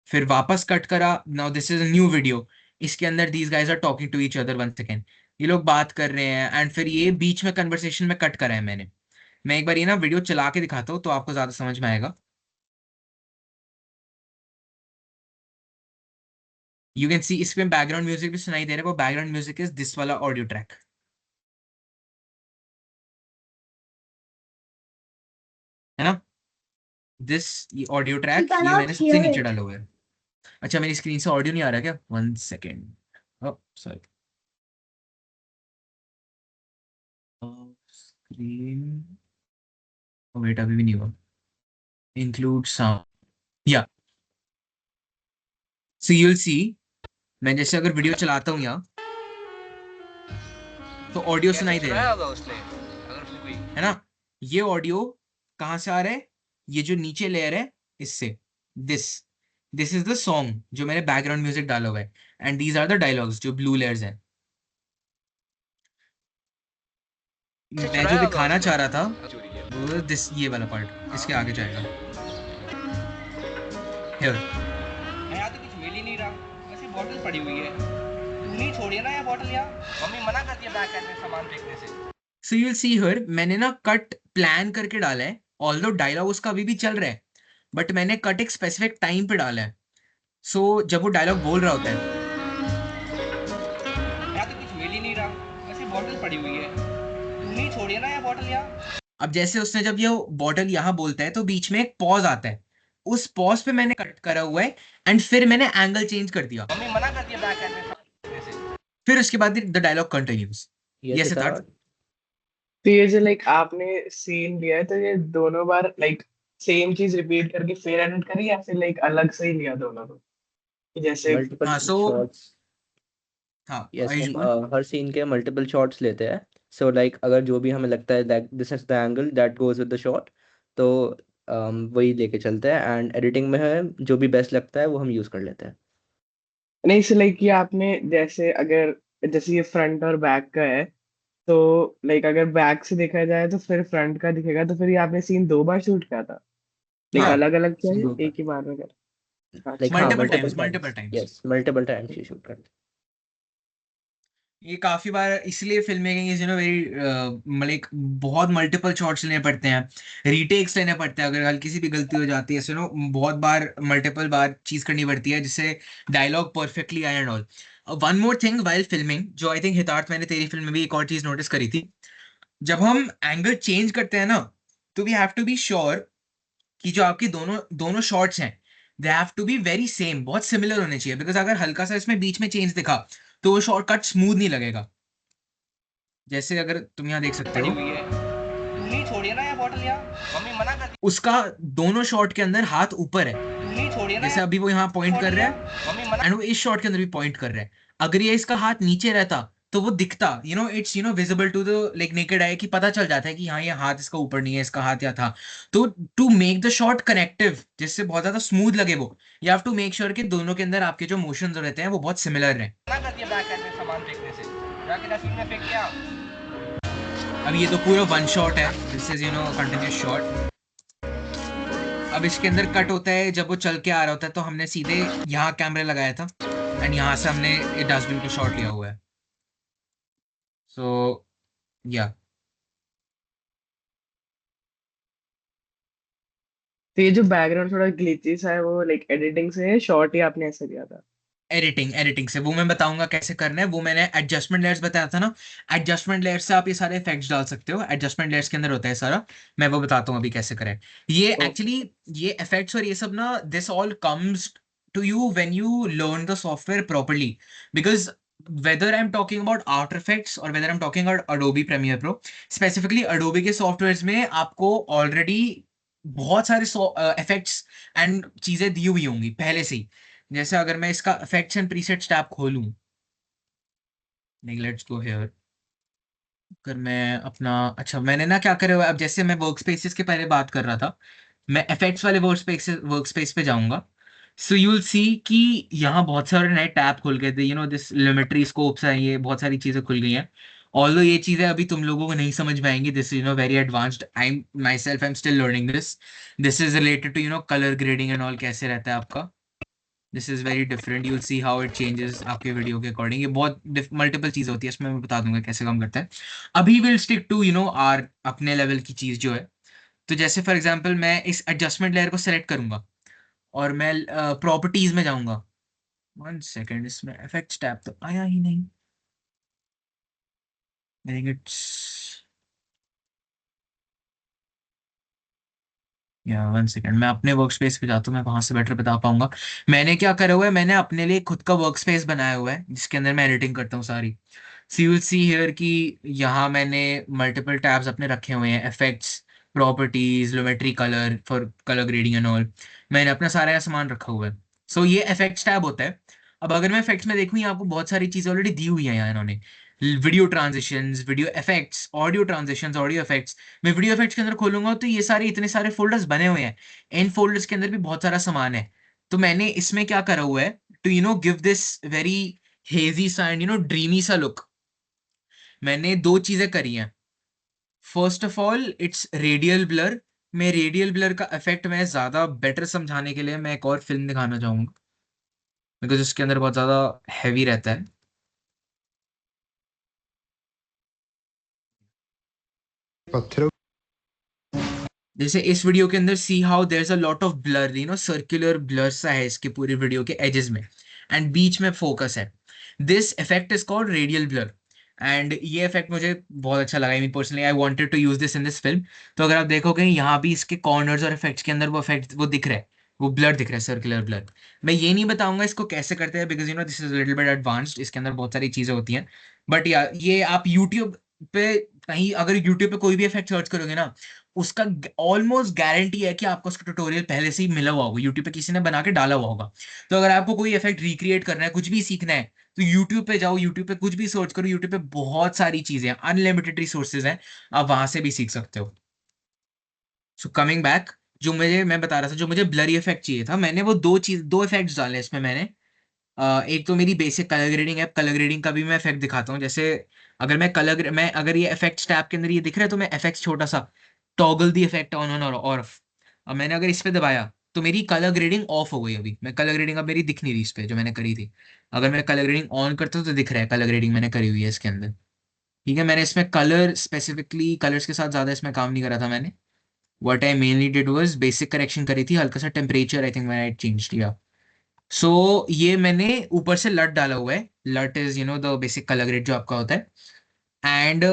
फिर वापस कट करा, now this is a new video, इसके अंदर these guys are talking to each other, one second, ये लोग बात कर रहे हैं, एंड फिर ये बीच में कन्वर्सेशन में कट करा है मैंने। मैं एक बार ये ना वीडियो चला के दिखाता हूँ तो आपको ज्यादा समझ में आएगा। यू कैन सी इसमें बैकग्राउंड म्यूजिक भी सुनाई दे रहा है, वो बैकग्राउंड म्यूजिक इज दिस वाला ऑडियो ट्रैक, है ना, दिस ये ऑडियो We ट्रैक ये cannot मैंने सबसे hear नीचे it. डाला हुआ है। अच्छा मेरी स्क्रीन से ऑडियो नहीं आ रहा क्या, one second, sorry, screen, wait अभी भी नहीं हुआ, इंक्लूड साउंड, या सो यू विल सी, मैं जैसे अगर वीडियो चलाता हूँ यहाँ तो ऑडियो सुनाई दे रहा है ना, ये ऑडियो कहाँ से आ रहा है, ये जो नीचे लेयर है इससे, this this is the song जो मैंने बैकग्राउंड म्यूजिक डाला हुआ है, and these are the dialogues जो ब्लू लेयर्स हैं। मैं जो दिखाना चाह रहा था वो दिस ये वाला पार्ट, इसके आगे जाएगा। Here. यहाँ तो कुछ मिल ही नहीं रहा, ऐसी बॉटल पड़ी हुई है, तूने ही छोड़ी है ना ये बॉटल यहाँ, मम्मी मना करती है बैक एंड में सामान फेंकने से। So you'll see here, मैंने ना कट प्लान करके डाला है, ऑल्दो डायलॉग उसका अभी भी चल रहा है, बट मैंने कट एक स्पेसिफिक टाइम पे डाला है। सो जब वो डायलॉग बोल रहा होता है, यहाँ तो कुछ मिल ही नहीं रहा, ऐसी बॉटल पड़ी हुई है, तूने ही छोड़ी है ना ये बॉटल यहाँ। अब जैसे उसने जब ये बॉटल यहाँ बोलता है तो बीच में एक पॉज आता है, उस पॉज पे मैंने कट करा हुआ है, एंड फिर मैंने एंगल चेंज कर दिया, मम्मी मना करती है बैक एंड में सामान फेंकने से। फिर उसके बाद the dialogue continues. Yes, Yes, Siddharth. Siddharth. तो ये जो लाइक आपने सीन लिया है तो ये दोनों बार लाइक सेम चीज रिपीट करके फिर एडिट करी या फिर लाइक अलग से ही लिया दोनों को, कि जैसे Multiple हाँ, so shots. हाँ Yes, आयुष हम बोल। हर सीन के मल्टीपल शॉट्स लेते हैं। सो लाइक अगर जो भी हमें लगता है that this is the angle that goes with the shot, तो वही लेके चलते हैं, एंड एडिटिंग में है जो भी बेस्ट लगता है वो हम यूज कर लेते हैं। नहीं से लाइक ये आपने जैसे अगर जैसे ये फ्रंट और बैक का है तो लाइक अगर बैक से देखा जाए तो फिर फ्रंट का दिखेगा, तो फिर ये आपने सीन 2 बार शूट किया था, लाइक हाँ, अलग अलग किया दो है बार, एक ही बार में कर? लाइक अच्छा हाँ, multiple times. Yes, multiple times ये शूट करते ये काफी बार इसलिए film making is very like बहुत मल्टीपल शॉट्स लेने पड़ते हैं, रीटेक्स लेने पड़ते हैं, अगर हल्की सी भी गलती हो जाती है सो बहुत बार मल्टीपल बार चीज करनी पड़ती है जिससे डायलॉग परफेक्टली आए and all. One more thing while filming, जो आई थिंक हितार्थ मैंने तेरी फिल्म में भी एक और चीज नोटिस करी थी, जब हम एंगल चेंज करते हैं ना तो we have to be sure कि जो आपकी दोनों दोनों शॉट्स हैं they have to be very same, बहुत सिमिलर होने चाहिए, बिकॉज अगर हल्का सा इसमें बीच में चेंज दिखा तो वो शॉर्ट कट स्मूथ नहीं लगेगा। जैसे अगर तुम यहाँ देख सकते पड़ी हो हुई है, तूने ही छोड़ी है ना ये बॉटल यहाँ, मम्मी मना करती उसका दोनों शॉट के अंदर हाथ ऊपर है, है, तूने ही छोड़ी है ना जैसे ये अभी वो यहाँ पॉइंट कर बॉटल रहा है यहाँ, मम्मी मना। एंड वो इस शॉट के अंदर भी पॉइंट कर रहा है। अगर ये इसका हाथ नीचे रहता तो वो दिखता, it's visible to the like naked eye, कि पता चल जाता है कि हाँ ये हाथ इसका ऊपर नहीं है, इसका हाथ या था। तो to make the shot connective जिससे बहुत ज्यादा स्मूथ लगे वो, you have to make sure कि दोनों के अंदर आपके जो मोशंस रहते हैं वो बहुत सिमिलर हैं। मना करती है बैक एंड में सामान फेंकने से, जाके डस्टबिन में फेंक दिया। अब ये तो पूरा वन शॉट है, दिस इज कंटिन्यूस शॉट। अब इसके अंदर कट होता है जब वो चल के आ रहा होता है, तो हमने सीधे यहाँ कैमरे लगाया था एंड यहाँ से हमने डस्टबिन को शॉट लिया हुआ है। सो या तो ये जो बैकग्राउंड थोड़ा ग्लिचेस है वो लाइक एडिटिंग से है, शॉर्ट ही आपने ऐसे लिया था? एडिटिंग से, वो मैं बताऊंगा कैसे करना है। वो मैंने एडजस्टमेंट लेयर्स बताया था ना, एडजस्टमेंट लेयर्स से आप ये सारे इफेक्ट्स डाल सकते हो, एडजस्टमेंट लेयर्स के अंदर होता है सारा, मैं वो बताता हूँ अभी कैसे करें ये। ओ, एक्चुअली ये इफेक्ट्स और ये सब ना, this all comes to you when you learn the software properly, because whether I'm talking about After Effects or whether I'm talking about Adobe Premiere Pro, specifically Adobe के सॉफ्टवेयर्स में आपको ऑलरेडी बहुत सारे इफेक्ट्स एंड चीजें दी हुई होंगी पहले से ही। जैसे अगर मैं इसका इफेक्ट्स एंड प्रीसेट्स टैब खोलूं, लेट्स गो हियर, अगर मैं अपना, अच्छा मैंने ना क्या करे हुआ है, अब जैसे मैं वर्क स्पेसिस के पहले बात कर रहा था, मैं इफेक्ट्स वाले वर्क स्पेस पे जाऊंगा, सो यू विल सी कि यहाँ बहुत सारे नए टैब खुल गए थे, दिस लिमिटरी स्कोप्स हैं, ये बहुत सारी चीजें खुल गई हैं। ऑल्दो ये चीजें अभी तुम लोगों को नहीं समझ में आएंगी, this is very advanced, I am myself I am still learning this. This is related to colour grading and all, कैसे रहता है आपका। This is very different, you will see how it changes आपके वीडियो के अकॉर्डिंग। ये बहुत मल्टीपल चीज होती है, इसमें मैं बता दूंगा कैसे काम करता है। अभी विल स्टिक टू आर अपने लेवल की चीज जो है। तो जैसे फॉर एग्जांपल मैं इस एडजस्टमेंट लेयर को सेलेक्ट करूंगा और मैं प्रॉपर्टीज में जाऊंगा। 1 सेकेंड, इसमें इफेक्ट्स टैब तो आया ही नहीं। आई थिंक इट्स या 1 सेकेंड, मैं अपने वर्क स्पेस पे जाता हूँ, मैं वहां से बेटर बता पाऊंगा। मैंने क्या करा हुआ है, मैंने अपने लिए खुद का वर्क स्पेस बनाया हुआ है जिसके अंदर मैं एडिटिंग करता हूँ सारी। सो यू विल सी हियर कि यहाँ मैंने मल्टीपल टैब्स अपने रखे हुए हैं, effects, properties, geometry, colour for colour grading and all. मैंने अपना सारा सामान रखा हुआ है। सो ये इफेक्ट्स टैब होता है। अब अगर मैं इफेक्ट्स में देखूँ, यहाँ आपको बहुत सारी चीजें ऑलरेडी दी हुई है यहाँ इन्होंने। Video transitions, video effects, audio transitions, audio effects. मैं वीडियो इफेक्ट्स के अंदर खोलूंगा तो ये सारे इतने सारे फोल्डर्स बने हुए हैं। इन फोल्डर्स के अंदर भी बहुत सारा सामान है। तो मैंने इसमें क्या करा हुआ है, to give this very hazy सा एंड ड्रीमी सा लुक, मैंने दो चीजें करी हैं। First of all it's radial blur. मैं रेडियल ब्लर का इफेक्ट मैं ज्यादा बेटर समझाने के लिए मैं एक और फिल्म दिखाना चाहूंगा, बिकॉज उसके अंदर बहुत ज्यादा हैवी रहता है। पत्थरों जैसे इस वीडियो के अंदर see how there is a lot of blur, circular blur सा है इसके पूरे वीडियो के एजेस में, एंड बीच में फोकस है। This effect is called radial blur, and ये इफेक्ट मुझे बहुत अच्छा लगा। Me personally I wanted to use this in this film. तो अगर आप देखोगे यहाँ भी इसके कॉर्नर्स और इफेक्ट्स के अंदर वो इफेक्ट वो दिख रहा है, वो ब्लर दिख रहा है, सर्कुलर ब्लर। मैं ये नहीं बताऊंगा इसको कैसे करते हैं, because this is little bit advanced, इसके अंदर बहुत सारी चीजें होती हैं। बट या ये आप यूट्यूब पे कहीं अगर यूट्यूब पे कोई भी इफेक्ट सर्च करोगे ना, उसका ऑलमोस्ट गारंटी है कि आपको उसका ट्यूटोरियल पहले से ही मिला हुआ होगा, यूट्यूब पे किसी ने बना के डाला हुआ होगा। तो अगर आपको कोई इफेक्ट रिक्रिएट करना है, कुछ भी सीखना है, तो यूट्यूब पे जाओ, यूट्यूब पे कुछ भी सर्च करो, यूट्यूब पे बहुत सारी चीजें हैं, अनलिमिटेड रिसोर्सेज हैं, आप वहां से भी सीख सकते हो। सो कमिंग बैक, जो मैं बता रहा था, जो मुझे ब्लरी इफेक्ट चाहिए था, मैंने वो दो इफेक्ट्स डाले इसमें मैंने। एक तो मेरी बेसिक कलर ग्रेडिंग है, कलर ग्रेडिंग का भी मैं इफेक्ट दिखाता हूँ। जैसे अगर मैं अगर ये इफेक्ट्स टैब के अंदर ये दिख रहा है, तो मैं इफेक्ट्स छोटा सा टॉगल दी इफेक्ट ऑन और ऑफ। अब मैंने अगर इस पे दबाया तो मेरी कलर ग्रेडिंग ऑफ हो गई। अभी मैं कलर ग्रेडिंग अब मेरी दिख नहीं रही इस पे जो मैंने करी थी। अगर मैं कलर ग्रेडिंग ऑन करता हूँ तो दिख रहा है कलर ग्रेडिंग मैंने करी हुई है इसके अंदर। ठीक है, मैंने इसमें कलर स्पेसिफिकली कलर्स के साथ ज्यादा इसमें काम नहीं करा था मैंने। What I mainly did was basic correction करी थी, हल्का सा टेम्परेचर आई थिंक मैंने चेंज किया। सो ये मैंने ऊपर से लट डाला हुआ है। लट is the basic colour grade जो आपका होता है। एंड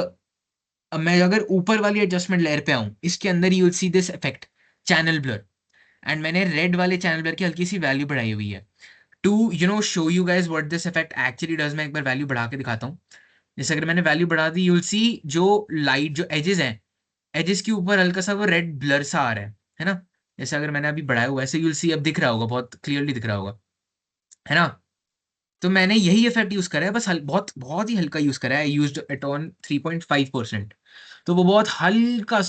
मैं अगर ऊपर वाली एडजस्टमेंट लेयर पे आऊं, इसके अंदर you will see this effect channel blur, and मैंने रेड वाले चैनल ब्लर की हल्की सी वैल्यू बढ़ाई हुई है to show you guys what this effect actually does. मैं एक बार वैल्यू बढ़ा के दिखाता हूँ। जैसे अगर मैंने वैल्यू बढ़ा दी, यू विल सी जो लाइट जो एजेस हैं, एजेस के ऊपर हल्का सा वो रेड ब्लर सा आ रहा है ना। जैसे अगर मैंने अभी बढ़ाया हुआ है, ऐसे यू विल सी अब दिख रहा होगा, बहुत क्लियरली दिख रहा होगा, है ना। तो मैंने यही इफेक्ट यूज करा है, बस बहुत बहुत ही हल्का यूज करा है। I used it on 3.5%। तो वो बहुत हल्का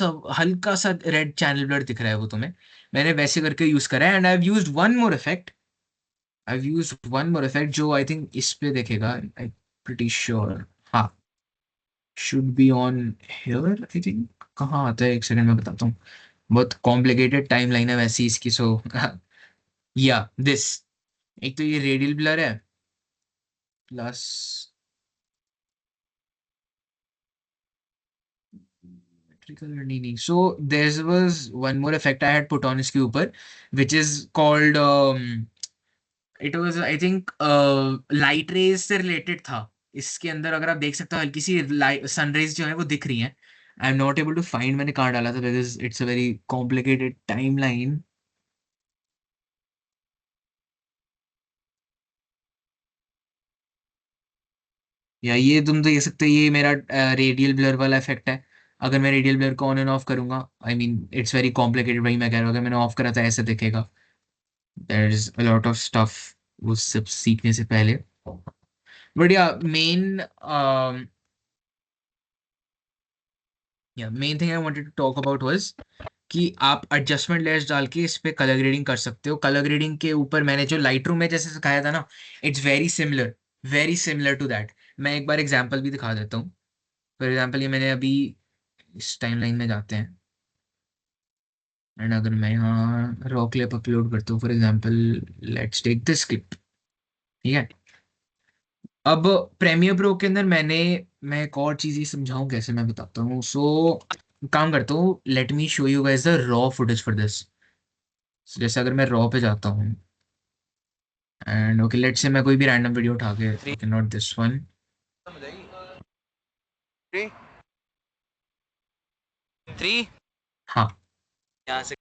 सा रेड चैनल ब्लर दिख रहा है वो तुम्हें। मैंने वैसे करके यूज करा है। And I have used one more effect जो आई थिंक इस पे देखेगा, आई प्रीटी श्योर। हाँ, should be on here I think. कहाँ आता है, एक सेकंड में बताता हूँ। बहुत कॉम्प्लिकेटेड टाइमलाइन है वैसी इसकी। सो या दिस, एक तो ये रेडियल ब्लर है, प्लस नहीं, so there was one more effect I had put on इसके ऊपर, which is called it was I think light rays से रिलेटेड था। इसके अंदर अगर आप देख सकते हो, हल्की सी सनरेज जो है वो दिख रही है। I am not able to find मैंने कहाँ डाला था, because it's a very complicated timeline. या ये तुम तो ये सकते हो, ये मेरा रेडियल ब्लर वाला इफेक्ट है। अगर मैं रेडियल ब्लर को ऑन एंड ऑफ करूंगा, I mean it's very complicated, भाई मैं कह रहा हूँ, अगर मैंने ऑफ करा था ऐसे दिखेगा। There is a lot of stuff वो सब सीखने से पहले। But main thing I wanted to talk about was कि आप एडजस्टमेंट लेयर्स डाल के इस पे कलर ग्रेडिंग कर सकते हो। कलर ग्रेडिंग के ऊपर मैंने जो लाइट रूम में जैसे सिखाया था ना, it's very similar to that. मैं एक बार एग्जांपल भी दिखा देता हूँ। फॉर एग्जाम्पल ये मैंने अभी इस टाइमलाइन में जाते हैं एंड अगर मैं यहाँ रॉ क्लिप अपलोड करता हूँ for example let's take this clip, ठीक है। अब प्रीमियर प्रो के अंदर मैं एक और चीज़ ही समझाऊं कैसे, मैं बताता हूँ। सो काम करता हूँ, let me show you guys the raw footage for this. जैसे अगर मैं रॉ पे जाता हूँ एंड ओके लेट्स से मैं कोई भी रैंडम वीडियो उठा के, ओके नॉट दिस वन, 3 हाँ। यहाँ से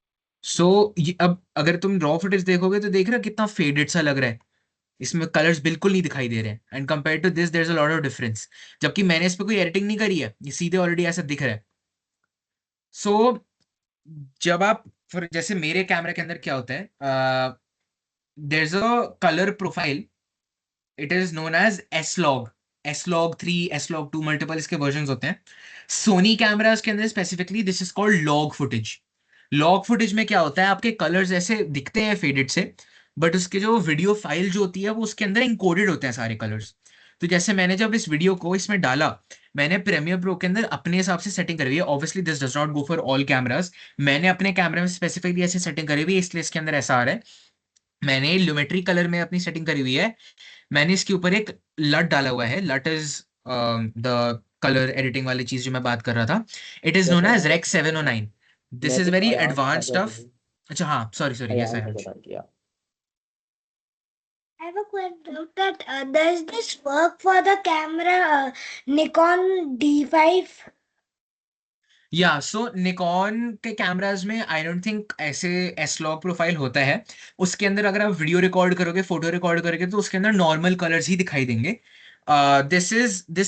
सो अब अगर तुम रॉ फुटेज देखोगे तो देख रहे हो कितना फेडेड सा लग रहा है, इसमें कलर्स बिल्कुल नहीं दिखाई दे रहे हैं and compare to this there is a lot of difference, जबकि मैंने इस पे कोई एडिटिंग नहीं करी है, ये सीधे ऑलरेडी ऐसा दिख रहा है। सो जब आप जैसे मेरे कैमरे के अंदर क्या होता है, there is a colour profile, it is known as S log 3, S log 2, multiple इसके वर्जन होते हैं। सोनी कैमरास के अंदर specifically this is called log footage. Log footage में क्या होता है, आपके कलर्स ऐसे दिखते हैं फेडेड से, बट उसके जो वीडियो फाइल जो होती है वो उसके अंदर इंकोडेड होते हैं सारे कलर्स। तो जैसे मैंने जब इस वीडियो को इसमें डाला, मैंने प्रीमियर प्रो के अंदर अपने हिसाब से सेटिंग करी हुई है, obviously this does not go for all cameras. मैंने अपने कैमरे में स्पेसिफिकली ऐसे सेटिंग करी हुई है, इसलिए इसके अंदर ऐसा आ रहा है। मैंने ल्यूमेट्री कलर में अपनी सेटिंग करी हुई है। मैंने इसके ऊपर एक लट डाला हुआ है, लट इज द कलर एडिटिंग वाली चीज जो मैं बात कर रहा था, इट इज नोन जैसे एज रेक्स 709। दिस मैं इज कुछ वेरी अयान एडवांस अगर स्टफ। अच्छा हाँ, सॉरी सॉरी, यस अयान आई का बता दिया। I have a question that does this work for the camera Nikon D5? या सो निकॉन के कैमराज में आई डोंट थिंक ऐसे एस लॉग प्रोफाइल होता है। उसके अंदर अगर आप वीडियो रिकॉर्ड करोगे, फोटो रिकॉर्ड करोगे, तो उसके अंदर नॉर्मल कलर्स ही दिखाई देंगे। दिस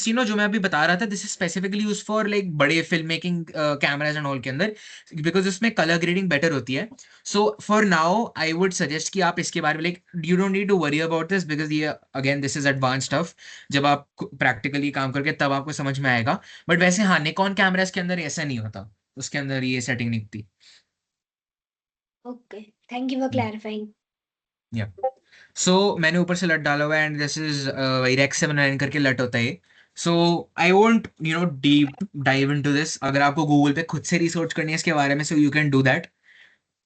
जो मैं अभी बता रहा था, this is specifically use for like बड़े film making cameras and all के अंदर, बिकॉज उसमें कलर ग्रेडिंग बेटर होती है। So for now I would suggest कि आप इसके बारे में like you don't need to worry about this, because ये again this is advance stuff. जब आप प्रैक्टिकली काम करके तब आपको समझ में आएगा। बट वैसे हाँ, निकॉन कैमरास के अंदर ऐसा नहीं होता, उसके अंदर ये सेटिंग नहीं होती। Okay, thank you for clarifying. या सो मैंने ऊपर से लट डाला हुआ है एंड दिस इज रेक्स 709 करके लट होता है। So I won't deep dive into this. अगर आपको गूगल पे खुद से रिसर्च करनी है इसके बारे में, so you can do that,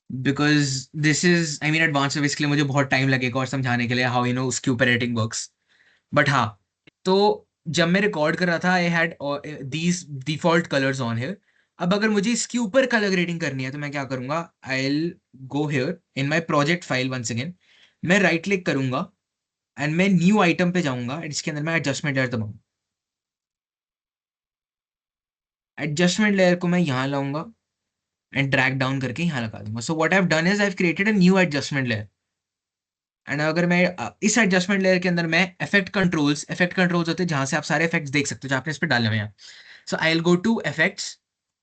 because this is I mean advance, इसके लिए मुझे बहुत टाइम लगेगा और समझाने के लिए हाउ उसके ऊपर एडिटिंग वर्क्स। बट हाँ, तो जब मैं रिकॉर्ड कर रहा था I had these default colours on here. अब अगर मुझे इसके ऊपर कलर ग्रेडिंग करनी है तो मैं क्या करूंगा, I will go here in my project file once again, मैं राइट क्लिक करूंगा एंड मैं न्यू आइटम पे जाऊंगा, इसके अंदर मैं एडजस्टमेंट लेयर दबाऊंगा। एडजस्टमेंट लेयर को मैं यहाँ लाऊंगा एंड ड्रैग डाउन करके यहाँ लगा दूंगा। सो what I have done is I have created a new adjustment layer. And अगर मैं इस एडजस्टमेंट लेयर के अंदर मैं इफेक्ट कंट्रोल्स होते हैं जहां से आप सारे इफेक्ट्स देख सकते हो जो आपने इस पे डाले हुए हैं। So I will go to effects,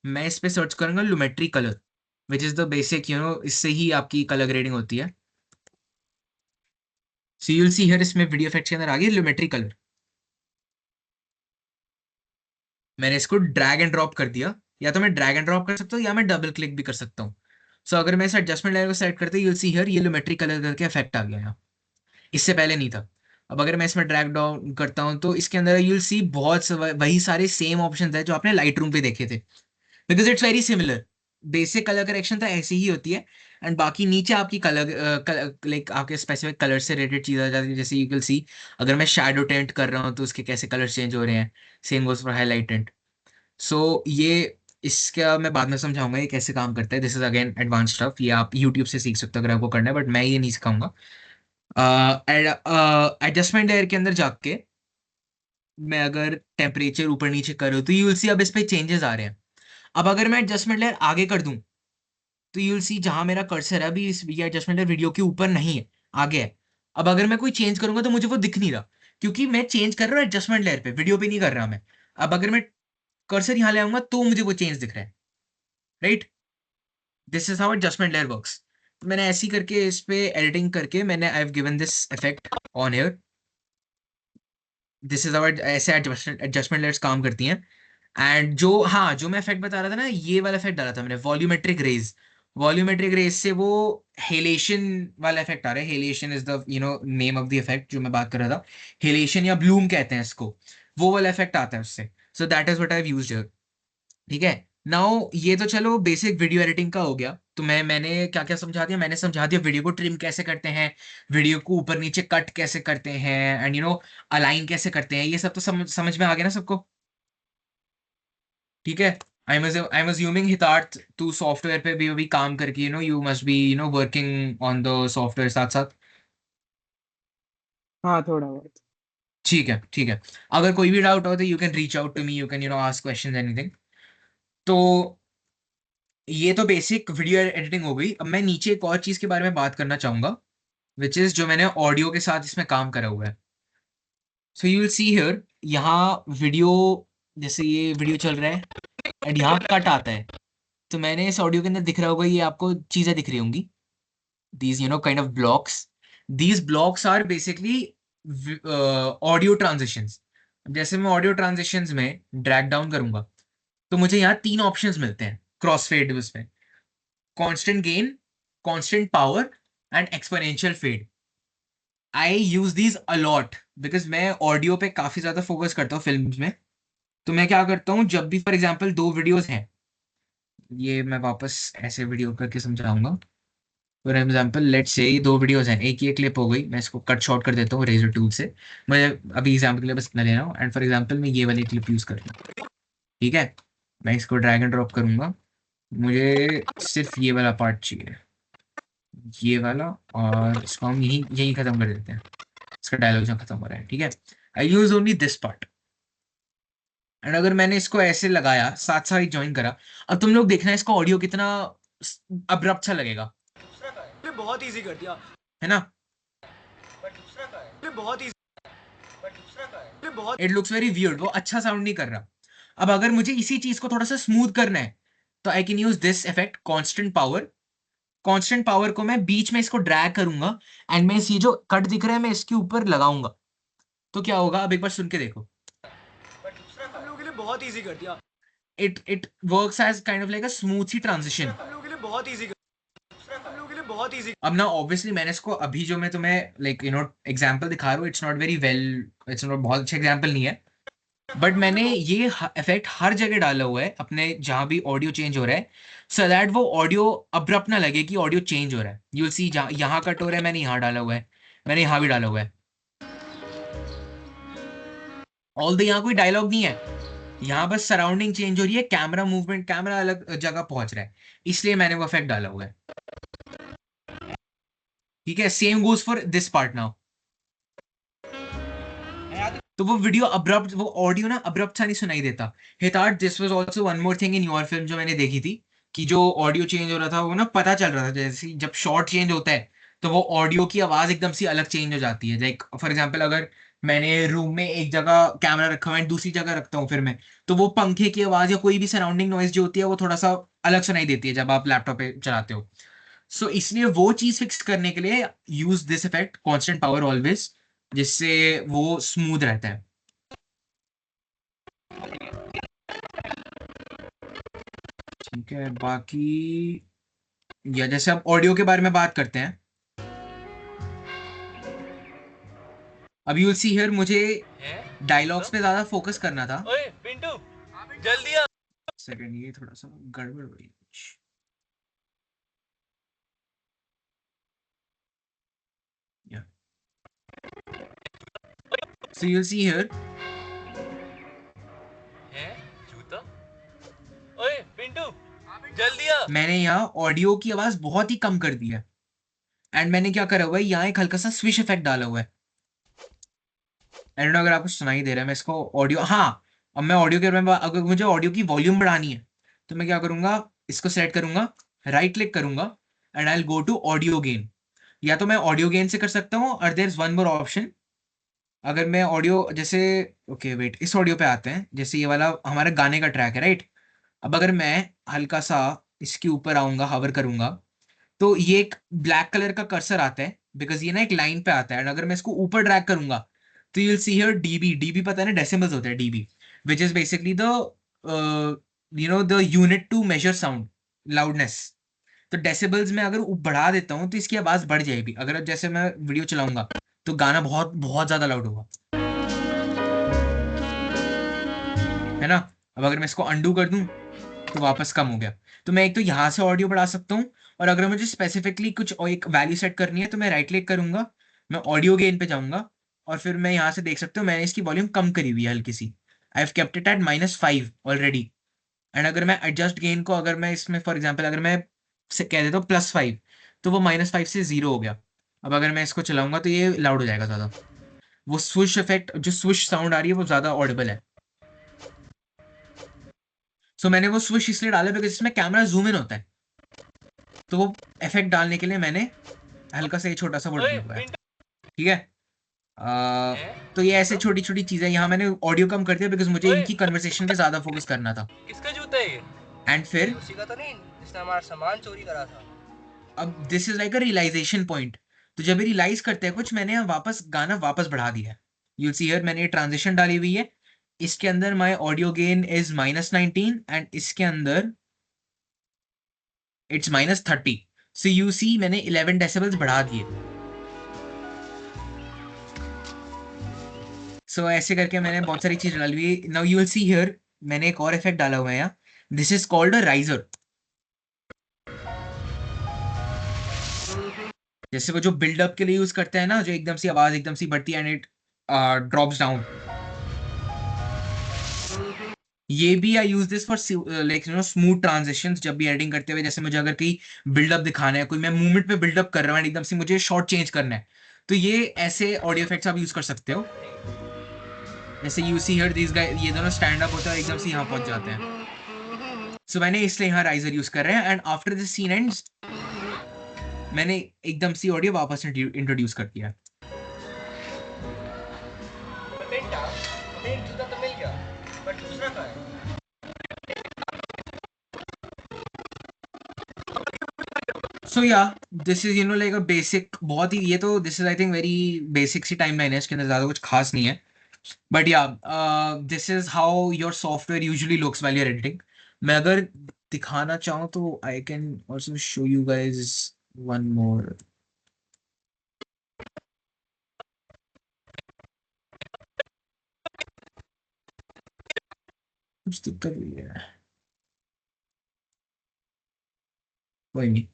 मैं इस पे सर्च करूंगा Lumetri colour, which is the basic इससे ही आपकी कलर ग्रेडिंग होती है। So you will see here, इसमें वीडियो इफेक्ट्स के अंदर आ गई लुमेट्री कलर। मैंने इसको ड्रैग एंड ड्रॉप कर दिया, या तो मैं ड्रैग एंड ड्रॉप कर सकता हूँ या मैं डबल क्लिक भी कर सकता हूँ। सो अगर मैं इस एडजस्टमेंट लेयर को सेलेक्ट करते यू विल सी हियर ये लुमेट्री कलर करके इफेक्ट आ गया यहाँ, इससे पहले नहीं था। अब अगर मैं इसमें ड्रैग डाउन करता हूं तो इसके अंदर यू विल सी वही सारे सेम ऑप्शंस है जो आपने लाइट रूम पे देखे थे, because it's very similar. Basic colour correction तो ऐसी ही होती है एंड बाकी नीचे आपकी कलर लाइक आपके स्पेसिफिक कलर से रिलेटेड चीज आ जाती है। जैसे यू विल सी अगर मैं शैडो टेंट कर रहा हूँ तो उसके कैसे कलर चेंज हो रहे हैं, same goes for highlight tint. So ये इसका मैं बाद में समझाऊंगा ये कैसे काम करता है, this is again advance stuff, ये आप यूट्यूब से सीख सकते हो अगर आपको करना है, बट मैं ये नहीं सिखाऊंगा। एडजस्टमेंट लेयर के अंदर जाके मैं अगर टेम्परेचर ऊपर नीचे करूँ तो यू विल सी अब इस पे चेंजेस आ रहे हैं। अब अगर मैं एडजस्टमेंट लेयर आगे कर दूं तो यू विल सी जहां मेरा कर्सर है अभी इस एडजस्टमेंट लेयर वीडियो के ऊपर नहीं है, आगे है। अब अगर मैं कोई चेंज करूंगा तो मुझे वो दिख नहीं रहा, क्योंकि मैं चेंज कर रहा हूँ एडजस्टमेंट लेयर पे, वीडियो पे नहीं कर रहा मैं। अब अगर मैं कर्सर यहाँ ले आऊंगा तो मुझे वो चेंज दिख रहा है, right. This is how adjustment layer works. मैंने ऐसी करके इस पे एडिटिंग करके मैंने I have given this effect on here. This is our ऐसे एडजस्टमेंट लेयर्स काम करती हैं। एंड जो मैं इफेक्ट बता रहा था ना, ये वाला इफेक्ट डाला था मैंने, वॉल्यूमेट्रिक रेज। वॉल्यूमेट्रिक रेज से वो हेलेशन वाला इफेक्ट आ रहा है। Halation is the name of the effect जो मैं बात कर रहा था। हेलेशन या ब्लूम कहते हैं इसको, वो वाला इफेक्ट आता है उससे। So that is what I have used here. ठीक है, नाउ ये तो चलो बेसिक वीडियो एडिटिंग का हो गया। तो मैंने क्या क्या समझा दिया, मैंने समझा दिया वीडियो को ट्रिम कैसे करते हैं, वीडियो को ऊपर नीचे कट कैसे करते हैं, एंड अलाइन कैसे करते हैं। ये सब तो समझ में आ गया ना सबको? ठीक है, आई एम अज्यूमिंग हितार्थ तू सॉफ्टवेयर पे भी अभी काम करके you must be working on the software साथ साथ। हाँ, थोड़ा बहुत। ठीक है, ठीक है। अगर कोई भी डाउट हो तो you can reach out to me, you can ask questions anything. तो ये तो बेसिक वीडियो एडिटिंग हो गई। अब मैं नीचे एक और चीज के बारे में बात करना चाहूंगा, विच इज जो मैंने ऑडियो के साथ इसमें काम करा हुआ है। So you will see here, यहाँ वीडियो, जैसे ये वीडियो चल रहा है एंड यहाँ कट आता है। तो मैंने इस ऑडियो के अंदर दिख रहा होगा, ये आपको चीजें दिख रही होंगी, these kind of blocks. These blocks are basically audio transitions. जैसे मैं ऑडियो ट्रांजिशंस में ड्रैग डाउन करूंगा तो मुझे यहाँ 3 ऑप्शंस मिलते हैं क्रॉस फेड उसमें, constant gain, constant power and exponential fade. I use these a lot because मैं ऑडियो पे काफी ज्यादा फोकस करता हूँ फिल्म्स में। तो मैं क्या करता हूँ, जब भी फॉर एग्जाम्पल 2 वीडियोस हैं, ये मैं वापस ऐसे वीडियो करके समझाऊंगा। For example let's say 2 videos हैं, एक ये क्लिप हो गई, मैं इसको कट शॉर्ट कर देता हूँ रेजर टूल से। मैं अभी एग्जाम्पल के लिए बस इतना ले रहा हूँ, एंड फॉर एग्जाम्पल मैं ये वाली क्लिप यूज कर रहा हूँ। ठीक है, मैं इसको ड्रैग एंड ड्रॉप करूंगा, मुझे सिर्फ ये वाला पार्ट चाहिए, ये वाला, और इसको हम यही यही खत्म कर देते हैं, इसका डायलॉग जहाँ खत्म हो रहा है। ठीक है, I use only this part. And अगर मैंने इसको ऐसे लगाया, साथ साथ ज्वाइन करा, अब तुम लोग देखना इसका ऑडियो कितना अब्रप्ट सा लगेगा, बहुत इजी कर दिया है ना? बहुत इजी बहुत इट लुक्स वेरी वियर्ड, वो अच्छा साउंड नहीं कर रहा। अब अगर मुझे इसी चीज को थोड़ा सा स्मूथ करना है तो I can use this effect, constant power. Constant power को मैं बीच में इसको ड्रैग करूंगा एंड मैं ये जो कट दिख रहा है मैं इसके ऊपर लगाऊंगा, तो क्या होगा, अब एक बार सुन के देखो। हम लोगों के लिए बहुत इजी कर दिया it works as kind of like a smooth सी ट्रांजिशन। हम लोगों के लिए बहुत इजी हम लोगों के लिए बहुत इजी अब ना ऑब्वियसली मैंने इसको अभी जो मैं तुम्हें लाइक एग्जांपल दिखा रहा हूँ, it's not very well, it's not बहुत अच्छा एग्जांपल नहीं है, बट मैंने ये इफेक्ट हर जगह डाला हुआ है अपने जहां भी ऑडियो चेंज हो रहा है, सो दैट वो ऑडियो अब्रप्ट ना लगे कि ऑडियो चेंज हो रहा है। यू विल सी यहाँ कट हो रहा है, मैंने यहाँ डाला हुआ है, मैंने यहाँ भी डाला हुआ है। ऑल द यहाँ कोई डायलॉग नहीं है, यहाँ बस सराउंडिंग चेंज हो रही है, कैमरा मूवमेंट, कैमरा अलग जगह पहुंच रहा है, इसलिए मैंने वो इफेक्ट डाला हुआ है। ठीक है, same goes for this part now. तो वो वीडियो अब्रप्ट, वो ऑडियो ना अब्रप्ट सा नहीं सुनाई देता। Hitarth, this was also one more thing in your film जो मैंने देखी थी, कि जो ऑडियो चेंज हो रहा था वो ना पता चल रहा था, जैसे जब शॉट चेंज होता है तो वो ऑडियो की आवाज एकदम सी अलग चेंज हो जाती है। लाइक फॉर एग्जांपल अगर मैंने रूम में एक जगह कैमरा रखा हुआ है, दूसरी जगह रखता हूँ फिर मैं, तो वो पंखे की आवाज या कोई भी सराउंडिंग नॉइज जो होती है वो थोड़ा सा अलग सुनाई देती है जब आप लैपटॉप पे चलाते हो। सो इसलिए वो चीज फिक्स करने के लिए use this effect, constant power always, जिससे वो स्मूथ रहता है। ठीक है, बाकी या जैसे अब ऑडियो के बारे में बात करते हैं। अब यू विल सी हियर, मुझे डायलॉग्स पे ज्यादा फोकस करना था। ओए पिंटू जल्दी आ सेकंड, ये थोड़ा सा गड़बड़ हो रही है कुछ। या सो यू विल सी हियर, है जूता ओए पिंटू जल्दी आ मैंने यहाँ ऑडियो की आवाज बहुत ही कम कर दी है, एंड मैंने क्या करा हुआ है, यहाँ एक हल्का सा स्विश इफेक्ट डाला हुआ है। एंड अगर आपको सुनाई दे रहा है, मैं इसको ऑडियो, हाँ, अब मैं ऑडियो के बारे में अगर मुझे ऑडियो की वॉल्यूम बढ़ानी है तो मैं क्या करूंगा, इसको सेलेक्ट करूंगा, राइट क्लिक करूंगा and I will go to audio gain. या तो मैं ऑडियो गेन से कर सकता हूँ, और there is one more option. अगर मैं ऑडियो जैसे, ओके वेट, इस ऑडियो पे आते हैं, जैसे ये वाला हमारे गाने का ट्रैक है, राइट? अब अगर मैं हल्का सा इसके ऊपर आऊंगा, हवर करूंगा, तो ये एक ब्लैक कलर का कर्सर आता है, बिकॉज ये ना एक लाइन पे आता है, एंड अगर मैं इसको ऊपर ड्रैग करूंगा तो you will see here dB. DB पता है ना, डेसिमल्स होता है dB, which is basically the the unit to measure sound loudness. तो डेसिबल्स में अगर बढ़ा देता हूँ तो इसकी आवाज बढ़ जाएगी। अगर जैसे मैं वीडियो चलाऊंगा तो गाना बहुत बहुत ज्यादा लाउड होगा, है है ना। अब अगर मैं इसको अंडू कर दूं तो वापस कम हो गया। तो मैं एक तो यहाँ से ऑडियो बढ़ा सकता हूँ, और अगर मुझे स्पेसिफिकली कुछ और एक वैल्यू सेट करनी है तो मैं राइट क्लिक करूंगा, मैं ऑडियो गेन पे जाऊंगा, और फिर मैं यहाँ से देख सकता हूँ मैंने इसकी वॉल्यूम कम करी हुई है हल्की सी। I have kept it at -5 already. And अगर मैं एडजस्ट गेन को, अगर मैं इसमें फॉर एग्जाम्पल अगर मैं कह देता हूँ +5, तो वो -5 से 0 हो गया। अब अगर मैं इसको चलाऊंगा तो ये लाउड हो जाएगा ज़्यादा। वो स्विश इफेक्ट, जो स्विश साउंड आ रही है वो ज़्यादा ऑडिबल है। सो मैंने वो स्विश इसलिए डाला बिकॉज इसमें कैमरा जूम इन होता है, तो वो इफेक्ट डालने के लिए मैंने हल्का सा ये छोटा सा वो ओए डाला हुआ है। पिंटू ठीक है। तो ये ऐसे छोटी छोटी चीजें, यहाँ मैंने ऑडियो कम कर दिया बिकॉज मुझे ओए इनकी कन्वर्सेशन पे ज्यादा फोकस करना था। किसका जूता है ये? एंड ये फिर उसी का तो नहीं जिसने हमारा सामान चोरी करा था? अब this is like a realization point. तो जब ये रियलाइज करते हैं कुछ, मैंने यहाँ वापस गाना वापस बढ़ा दिया है। यू सी हियर मैंने ये ट्रांजिशन डाली हुई है। इसके अंदर माई ऑडियो गेन इज -19 एंड इसके अंदर इट्स -30। सो यू सी मैंने 11 डेसिबल्स बढ़ा दिए। सो ऐसे करके मैंने बहुत सारी चीज डाली हुई है। Now you will see here मैंने एक और इफेक्ट डाला हुआ है यहाँ। This is called a riser. जैसे वो जो बिल्डअप के लिए यूज करते हैं ना, जो एकदम सी आवाज एकदम सी बढ़ती है एंड इट ड्रॉप्स डाउन। ये भी I use this for like you know smooth transitions. जब भी एडिटिंग करते हुए, जैसे मुझे अगर कहीं बिल्डअप दिखाना है, कोई मैं मूवमेंट में बिल्डअप कर रहा हूँ एकदम से मुझे शॉर्ट चेंज करना है, तो ये ऐसे ऑडियो इफेक्ट्स आप यूज कर सकते हो। जैसे you see here this guy, ये दोनों स्टैंड अप होता है और एकदम से यहाँ पहुंच जाते हैं। सो मैंने इसलिए यहाँ राइजर यूज कर रहे हैं। And after this scene ends मैंने एकदम सी ऑडियो वापस इंट्रोड्यूस कर दिया। पिंटा, हमें एक जूता तो मिल गया, पर दूसरा कहाँ है? सो या this is like a basic, बहुत ही, ये तो this is I think very basic सी टाइमलाइन है, इसके अंदर ज्यादा कुछ खास नहीं है। बट या this is how your software usually looks while you're editing. मैं अगर दिखाना चाहूँ तो I can also show you guys one more. कुछ दिक्कत हुई है, कोई नहीं।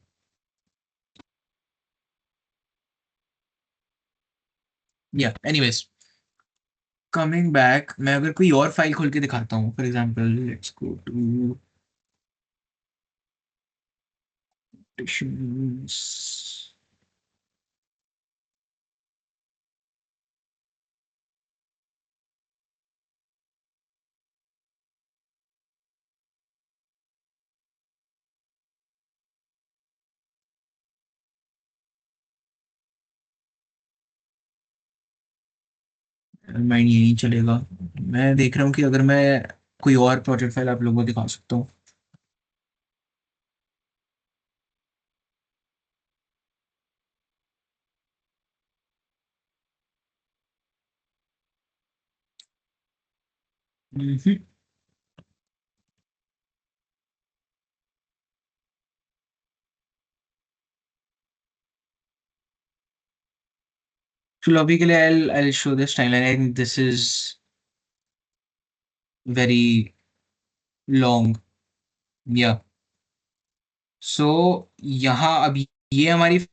या एनीवेज, कमिंग बैक, मैं अगर कोई और फाइल खोल के दिखाता हूँ, for example let's go to tissues. Mind ये नहीं चलेगा। मैं देख रहा हूँ कि अगर मैं कोई और प्रोजेक्ट फाइल आप लोगों को दिखा सकता हूँ। हम्म। चलो अभी के लिए I'll show this timeline. I think this is very long. Yeah. So यहाँ अभी ये हमारी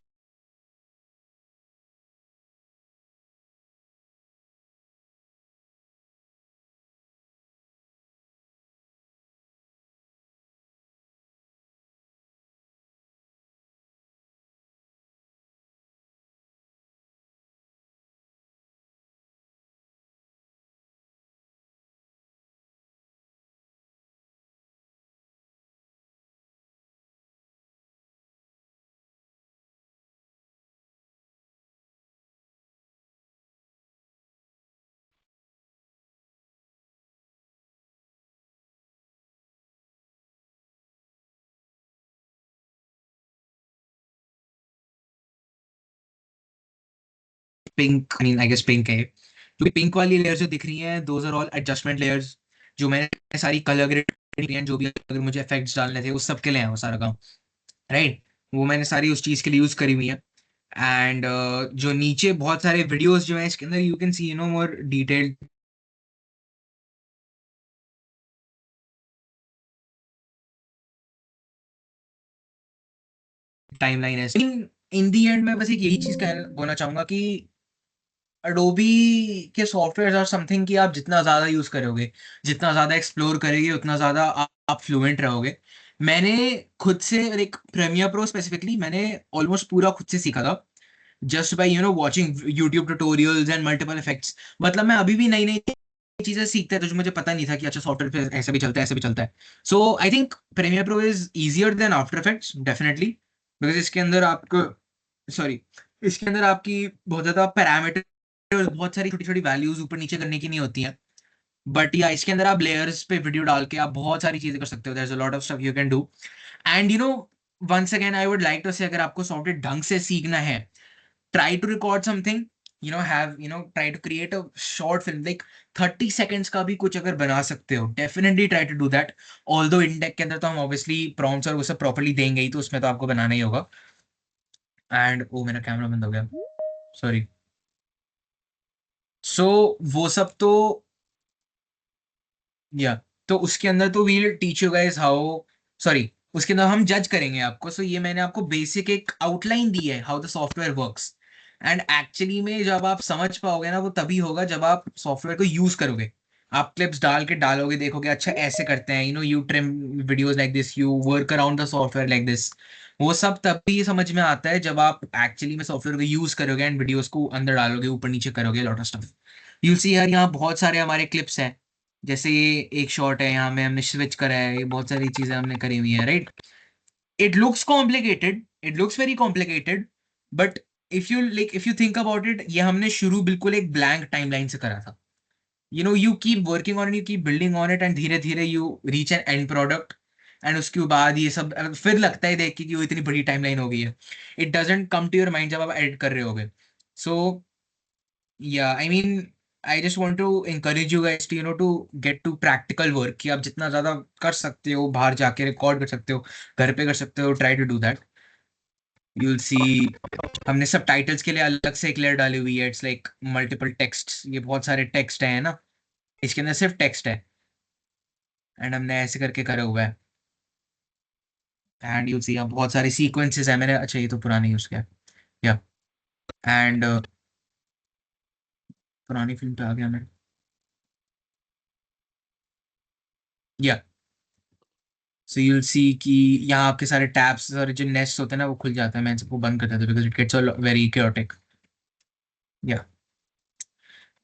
pink, I mean I guess pink है, क्योंकि पिंक वाली लेयर्स जो दिख रही हैं those are all adjustment layers, जो मैंने सारी कलर ग्रेडियंट जो भी अगर मुझे इफेक्ट्स डालने थे उस सब के लिए है वो सारा काम, राइट। वो मैंने सारी उस चीज़ के लिए यूज़ करी हुई है। एंड जो नीचे बहुत सारे वीडियोस जो हैं इसके अंदर, you can C more detailed timeline है। इन दी एंड मैं बस एक यही चीज बोलना चाहूंगा कि अडोबी के सॉफ्टवेयर आर समथिंग कि आप जितना ज़्यादा यूज़ करोगे, जितना ज़्यादा एक्सप्लोर करेंगे, उतना ज़्यादा आप फ्लुएंट रहोगे। मैंने खुद से एक प्रीमियर प्रो स्पेसिफिकली मैंने ऑलमोस्ट पूरा खुद से सीखा था, just by watching YouTube tutorials and multiple effects. मतलब मैं अभी भी नई नई चीज़ें सीखता है, तो जो मुझे पता नहीं था कि अच्छा सॉफ्टवेयर पे ऐसे भी चलता है, ऐसे भी चलता है। So I think Premiere Pro is easier than After Effects definitely, because इसके अंदर आपको सॉरी इसके अंदर आपकी बहुत ज़्यादा पैरामीटर, बहुत सारी छोटी छोटी वैल्यूज ऊपर नीचे करने की नहीं होती हैं। बट या इसके अंदर आप लेयर्स पे वीडियो डाल के आप बहुत सारी चीजें कर सकते हो। There is a lot of stuff you can do. And once again I would like to say, अगर आपको सॉफ्टवेयर ढंग से सीखना है, try to record something, try to create a short film, like 30 seconds का भी कुछ अगर बना सकते हो, definitely try to do that. Although इंटेक के अंदर तो हम ऑब्वियसली प्रॉम्प्ट्स और वो सब प्रॉपर्ली देंगे ही, तो उसमें तो आपको बनाना ही होगा। एंड ओ मेरा कैमरा बंद हो गया, सॉरी। सो वो सब तो या तो उसके अंदर तो we'll teach you guys how, sorry उसके अंदर हम जज करेंगे आपको। सो ये मैंने आपको बेसिक एक आउटलाइन दी है how the software works. And actually में जब आप समझ पाओगे ना, वो तभी होगा जब आप सॉफ्टवेयर को यूज करोगे। आप क्लिप्स डाल के डालोगे, देखोगे अच्छा ऐसे करते हैं, you trim videos like this, you work around the software like this. वो सब तभी समझ में आता है जब आप एक्चुअली में सॉफ्टवेयर को यूज करोगे एंड वीडियोस को अंदर डालोगे, ऊपर नीचे करोगे, lot of stuff. You'll see यार, यहाँ बहुत सारे हमारे क्लिप्स हैं। जैसे ये एक शॉट है, यहाँ में हमने स्विच करा है, ये बहुत सारी चीजें हमने करी हुई है, right. It looks complicated, it looks very complicated, but if you think about it, ये हमने शुरू बिल्कुल एक ब्लैंक टाइमलाइन से करा था। You keep working on it, you keep building on it, and धीरे धीरे you reach an end product. And उसके बाद ये सब फिर लगता है देख के कि वो इतनी बड़ी टाइमलाइन हो गई है। It doesn't come to your mind जब आप एडिट कर रहे होगे। सो yeah, I mean, I just want to encourage you guys to to get to practical work, कि आप जितना ज्यादा कर सकते हो, बाहर जाके रिकॉर्ड कर सकते हो, घर पे कर सकते हो, try to do that. you'll see हमने सब टाइटल्स के लिए अलग से एक लेयर डाली हुई है। इट्स लाइक मल्टीपल टेक्स्ट, ये बहुत सारे टेक्स्ट हैं ना, इसके अंदर सिर्फ टेक्स्ट है, एंड हमने ऐसे करके करा हुआ है। एंड you'll see यहाँ बहुत सारे सीक्वेंसेस है मैंने, अच्छा ये तो पुरानी यूज किया, या एंड पुरानी फिल्म पे आ गया मैं, या सो यूल सी कि यहाँ आपके सारे टैब्स और जो नेस्ट होते हैं ना, वो खुल जाता है। मैं सबको बंद कर देता हूँ because it gets very chaotic. Yeah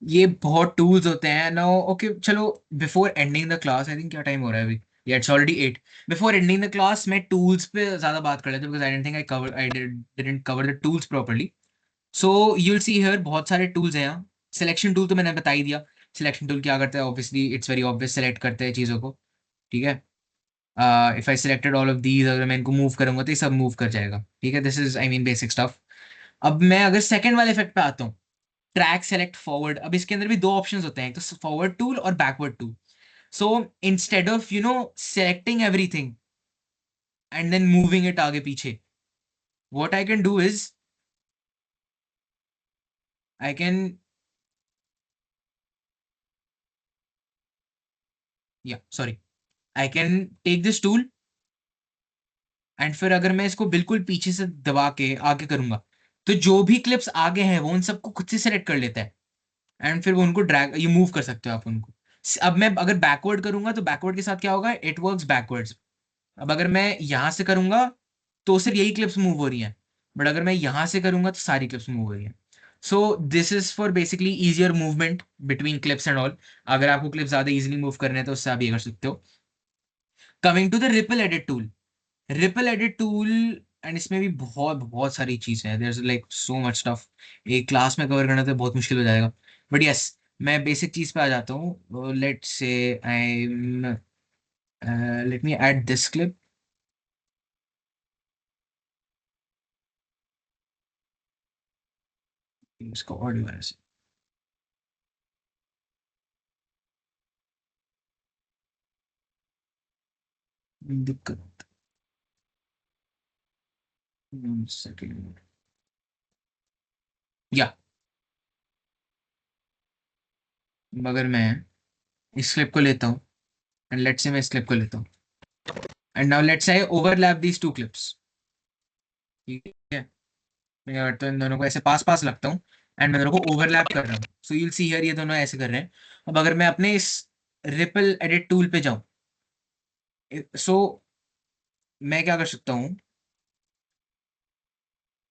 ये बहुत टूल्स होते हैं ना। ओके चलो, before ending the class, I think क्या टाइम हो रहा है अभी, yeah it's already 8। Before ending the class मैं टूल्स पे ज्यादा बात कर लेते because I didn't think I didn't cover the tools properly. So you'll see here बहुत सारे टूल्स हैं यहाँ। सिलेक्शन टूल तो मैंने बता ही दिया। सिलेक्शन टूल क्या करता है, obviously it's very obvious, select करते हैं चीज़ों को, ठीक है। If I selected all of these, अगर मैं इनको मूव करूंगा तो ये सब मूव कर जाएगा, ठीक है। This is I mean basic stuff. अब मैं अगर सेकंड वाले इफेक्ट पे आता हूँ, ट्रैक सेलेक्ट फॉरवर्ड। अब इसके अंदर भी दो ऑप्शंस होते हैं, एक तो फॉरवर्ड टूल और backward tool. So instead of selecting everything and then moving it आगे पीछे, what I can do is I can yeah sorry I can take this tool, and फिर अगर मैं इसको बिल्कुल पीछे से दबा के आगे करूंगा, तो जो भी क्लिप्स आगे हैं वो उन सबको खुद से सेलेक्ट कर लेता है। एंड फिर वो उनको ड्रैग, यू मूव कर सकते हो आप उनको। अब मैं अगर बैकवर्ड करूंगा तो बैकवर्ड के साथ क्या होगा, इट वर्क्स बैकवर्ड्स। अब अगर मैं यहां से करूंगा तो सिर्फ यही क्लिप्स मूव हो रही हैं, बट अगर मैं यहां से करूंगा तो सारी क्लिप्स मूव हो रही हैं। सो this is for basically easier movement between clips and all. अगर आपको क्लिप्स ज्यादा इजिली मूव करने हैं तो उससे आप ये कर सकते हो। Coming to the ripple edit tool, ripple edit tool, and इसमें भी बहुत बहुत सारी चीजें हैं। There is like so much stuff, एक क्लास में कवर करना तो बहुत मुश्किल हो जाएगा। बट यस, मैं बेसिक चीज पे आ जाता हूँ। Let's say I let me add this clip. इसका ऑडियो है ऐसे, दिक्कत सेकेंड, या मगर मैं इस क्लिप को लेता हूँ, एंड लेट्स से मैं इस क्लिप को लेता हूँ, and now let's say I overlap these two clips. ठीक है, मैं क्या करता हूँ, इन दोनों को ऐसे पास पास लगता हूँ एंड मैं दोनों को ओवरलैप कर रहा हूँ। सो यूल सी हियर ये दोनों ऐसे कर रहे हैं। अब अगर मैं अपने इस रिपल एडिट टूल पे जाऊँ, सो मैं क्या कर सकता हूँ,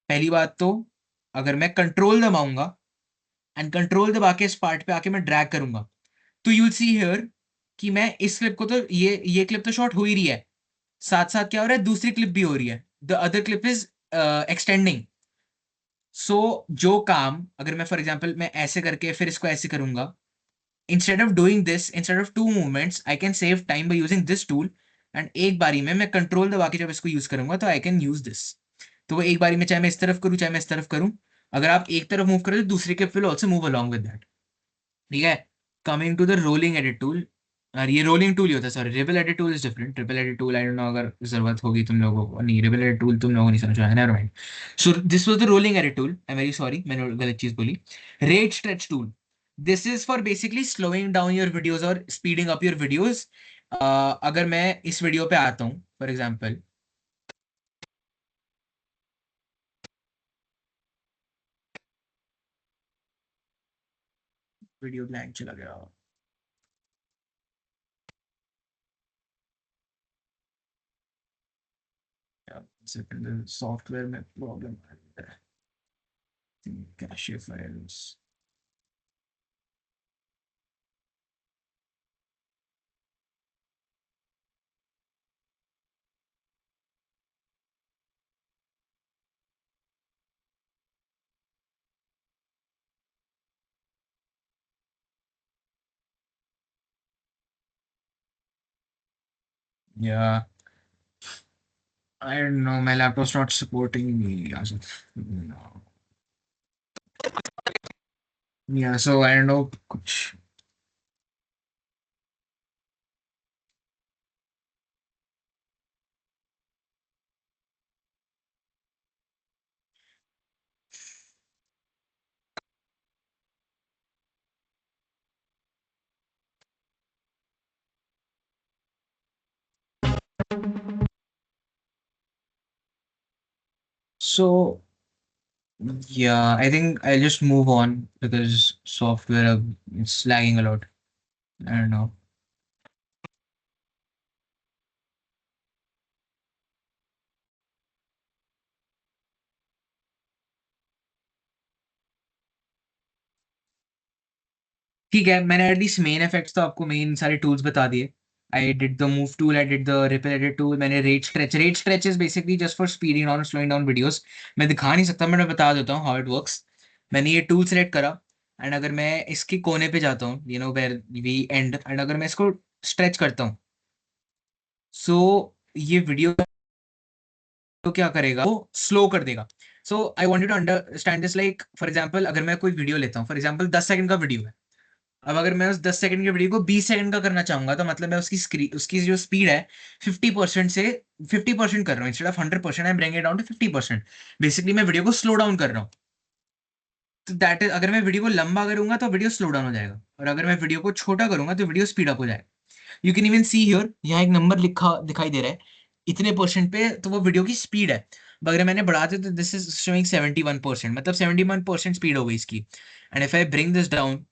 पहली बात तो अगर मैं कंट्रोल दबाऊंगा एंड कंट्रोल दबा के इस पार्ट पे आके मैं ड्रैग करूंगा, तो यूल सी हियर कि मैं इस क्लिप को तो ये क्लिप तो शॉर्ट हो ही रही है, साथ साथ क्या हो रहा है, दूसरी क्लिप भी हो रही है, the other clip is extending. So जो काम अगर मैं फॉर एग्जाम्पल मैं ऐसे करके फिर इसको ऐसे करूंगा, instead of doing this, instead of two movements, I can save time by using this tool, and एक बारी में मैं कंट्रोल दबा के जब इसको यूज करूंगा तो आई कैन यूज दिस। तो वो एक बारी में चाहे मैं इस तरफ करूं चाहे मैं इस तरफ करूं, अगर आप एक तरफ मूव करें तो दूसरी clip will also move along with that. ठीक है, coming to the rolling edit tool, और ये रोलिंग टूल ही होता है, sorry ripple edit tool is different. Ripple edit tool I don't know अगर जरूरत होगी तुम लोगों को, नहीं रिपल एडिट टूल तुम लोगों को नहीं समझ आया, never mind. So this was the rolling edit tool, I am very sorry मैंने गलत चीज बोली। Rate stretch tool, this is for basically slowing down your videos और स्पीडिंग अप योर वीडियोस। अगर मैं इस वीडियो पे आता हूँ फॉर एग्जाम्पल, वीडियो ब्लैंक चला गया, सॉफ्टवेयर में प्रॉब्लम है, cache files. Yeah, I don't know. My laptop's not supporting me as of now. Yeah, so I don't know. कुछ So yeah, I think I'll just move on because software it's lagging a lot. I don't know. ठीक है, मैंने एटलीस्ट मेन इफेक्ट्स तो आपको मेन सारे टूल्स बता दिए। I did the move tool, I did the ripple edit tool, मैंने rate stretch is basically just for speeding down slowing down videos. मैं दिखा नहीं सकता, मैं बता देता हूँ हाउ इट वर्क्स। मैंने ये टूल सेलेक्ट करा एंड अगर मैं इसके कोने पे जाता हूँ, you know where we end, and अगर मैं इसको स्ट्रेच करता हूँ, सो ये वीडियो तो क्या करेगा, वो स्लो कर देगा। So I want you to understand this, like for example अगर मैं कोई वीडियो लेता हूँ, फॉर एग्जांपल 10 सेकंड का वीडियो है। अब अगर मैं उस 10 सेकंड के वीडियो को 20 सेकंड का करना चाहूंगा, तो मतलब मैं उसकी जो स्पीड है 50% से 50% कर रहा हूँ, instead of 100% I am bringing it down to 50%। Basically मैं वीडियो को स्लो डाउन कर रहा हूँ। तो दैट इज, अगर मैं वीडियो को लंबा करूंगा तो वीडियो स्लो डाउन हो जाएगा, और अगर मैं वीडियो को छोटा करूंगा तो वीडियो स्पीड अप हो जाएगा। You can even see here, यहाँ एक नंबर लिखा दिखाई दे रहा है इतने परसेंट पे, तो वो वीडियो की स्पीड है। अब अगर मैंने बढ़ा दिया तो दिस इज शोइंग 71%, मतलब 71% स्पीड हो गई इसकी। And if I bring this down,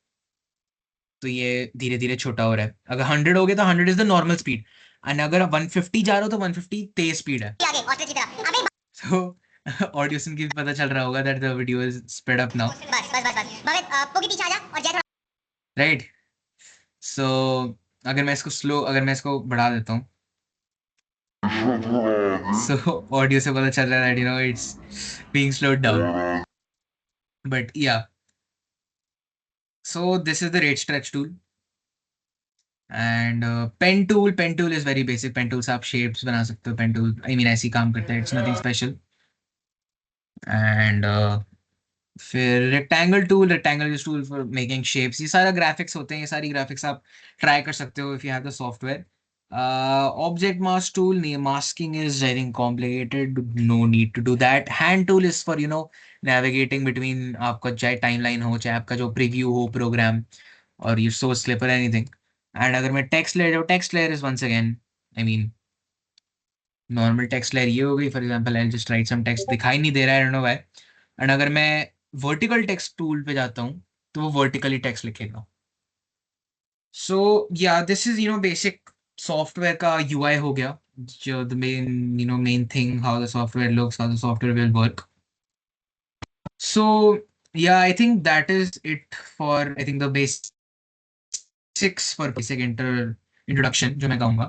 तो ये धीरे धीरे छोटा हो रहा है। अगर 100 हो गया तो 100 is the normal speed, and अगर 150 जा रहा हो तो 150 तेज स्पीड है। सो ऑडियो सुन के भी पता चल रहा होगा that the video is speed up now, right. So अगर मैं इसको अगर मैं इसको बढ़ा देता हूँ, सो ऑडियो से पता चल रहा है that you know it's being slowed down, but yeah. So this is the rate stretch tool and pen tool is very basic. Pen tool से आप शेप्स बना सकते हो, पेन टूल आई मीन ऐसे ही काम करता है, इट्स नथिंग स्पेशल। एंड फिर rectangle is tool for making shapes. ये सारा ग्राफिक्स होते हैं, ये सारी ग्राफिक्स आप ट्राई कर सकते हो if you have the software. Object mask tool, masking is I think complicated, no need to do that. Hand tool is for navigating between आपका चाहे टाइमलाइन हो, चाहे आपका जो प्रीव्यू हो प्रोग्राम, और your source clip or anything. And अगर मैं text layer is once again, I mean normal text layer ये हो गई, for example I just write some text, दिखाई नहीं दे रहा है, I don't know why. And अगर मैं वर्टिकल टेक्स्ट टूल पे जाता हूँ तो वो वर्टिकली टेक्स्ट लिखेगा। सो या दिस इज बेसिक सॉफ्टवेयर का यूआई हो गया, जो the main thing, how the software looks, how the software will work. So yeah, I think that is it for, I think, the basics for basic introduction जो मैं कहूँगा.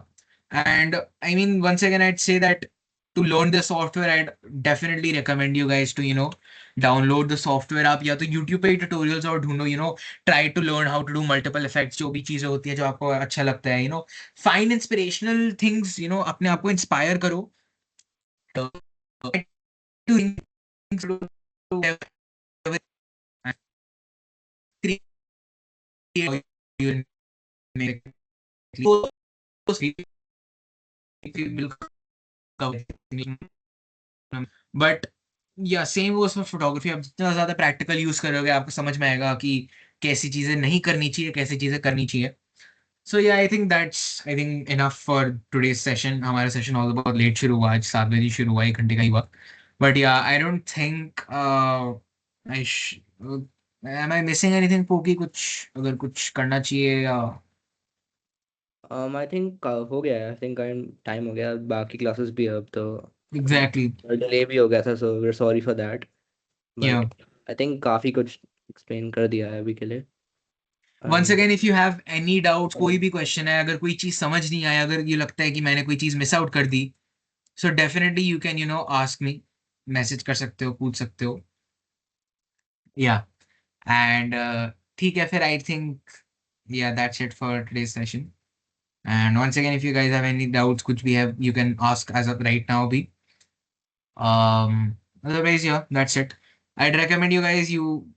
And I mean, once again, I'd say that to learn the software, I'd definitely recommend you guys to download the software. आप या तो YouTube पे ही tutorials और ढूंढो, try to learn how to do multiple effects, जो भी चीजें होती है जो आपको अच्छा लगता है, find inspirational things, अपने आप को inspire करो. To things to create you make but या सेम वो उसमें फोटोग्राफी, आप जितना ज्यादा प्रैक्टिकल यूज करोगे आपको समझ में आएगा कि कैसी चीजें नहीं करनी चाहिए, कैसी चीजें करनी चाहिए. सो या I think that's, I think, enough for today's session. हमारा सेशन ऑल बहुत लेट शुरू हुआ, आज 7 बजे शुरू हुआ, 1 घंटे का ही हुआ. बट या I don't think I am I missing anything poke, कुछ अगर कुछ करना चाहिए या आई थिंक हो गया है, आई थिंक टाइम हो गया, बाकी क्लासेस भी है अब तो, एग्जैक्टली. डिले भी हो गया था, so we are sorry for that, yeah but I think काफ़ी कुछ एक्सप्लेन कर दिया है अभी के लिए. Once And again, if you have any doubts, कोई भी क्वेश्चन है, अगर कोई चीज समझ नहीं आया, अगर ये लगता है कि मैंने कोई चीज मिस आउट कर दी, so definitely you can ask me, message कर सकते हो, पूछ सकते हो. या एंड ठीक है फिर, I think yeah that's it for today's session. And once again, if you guys have any doubts, कुछ भी है, you can ask as of right now भी. Otherwise yeah that's it. I'd recommend you guys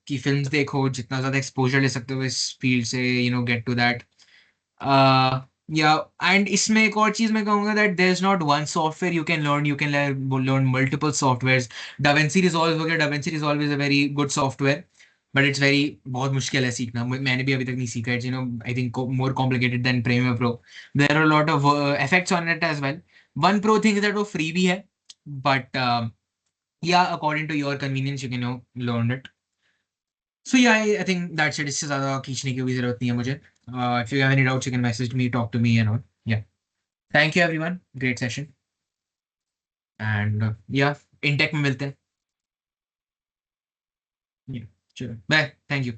कि फिल्म्स देखो, जितना ज्यादा एक्सपोजर ले सकते हो इस फील्ड से, get to that. Yeah and इसमें एक और चीज मैं कहूंगा, that there is not one software you can learn, you can learn multiple softwares. DaVinci Resolve हो गया, DaVinci Resolve is a very good software, but it's very, बहुत मुश्किल है सीखना, मैंने भी अभी तक नहीं सीखा. It's I think more complicated than Premiere Pro. There are lot of effects on it as well. One pro thing that वो फ्री भी है, but yeah, according to your convenience, you can learn it. So yeah, I think that's it. इससे ज़्यादा खींचने की कोई ज़रूरत नहीं है मुझे. If you have any doubts, you can message me, talk to me, and all. Yeah. Thank you everyone. Great session. And yeah, in tech में मिलते हैं. Yeah. Sure. Bye. Thank you.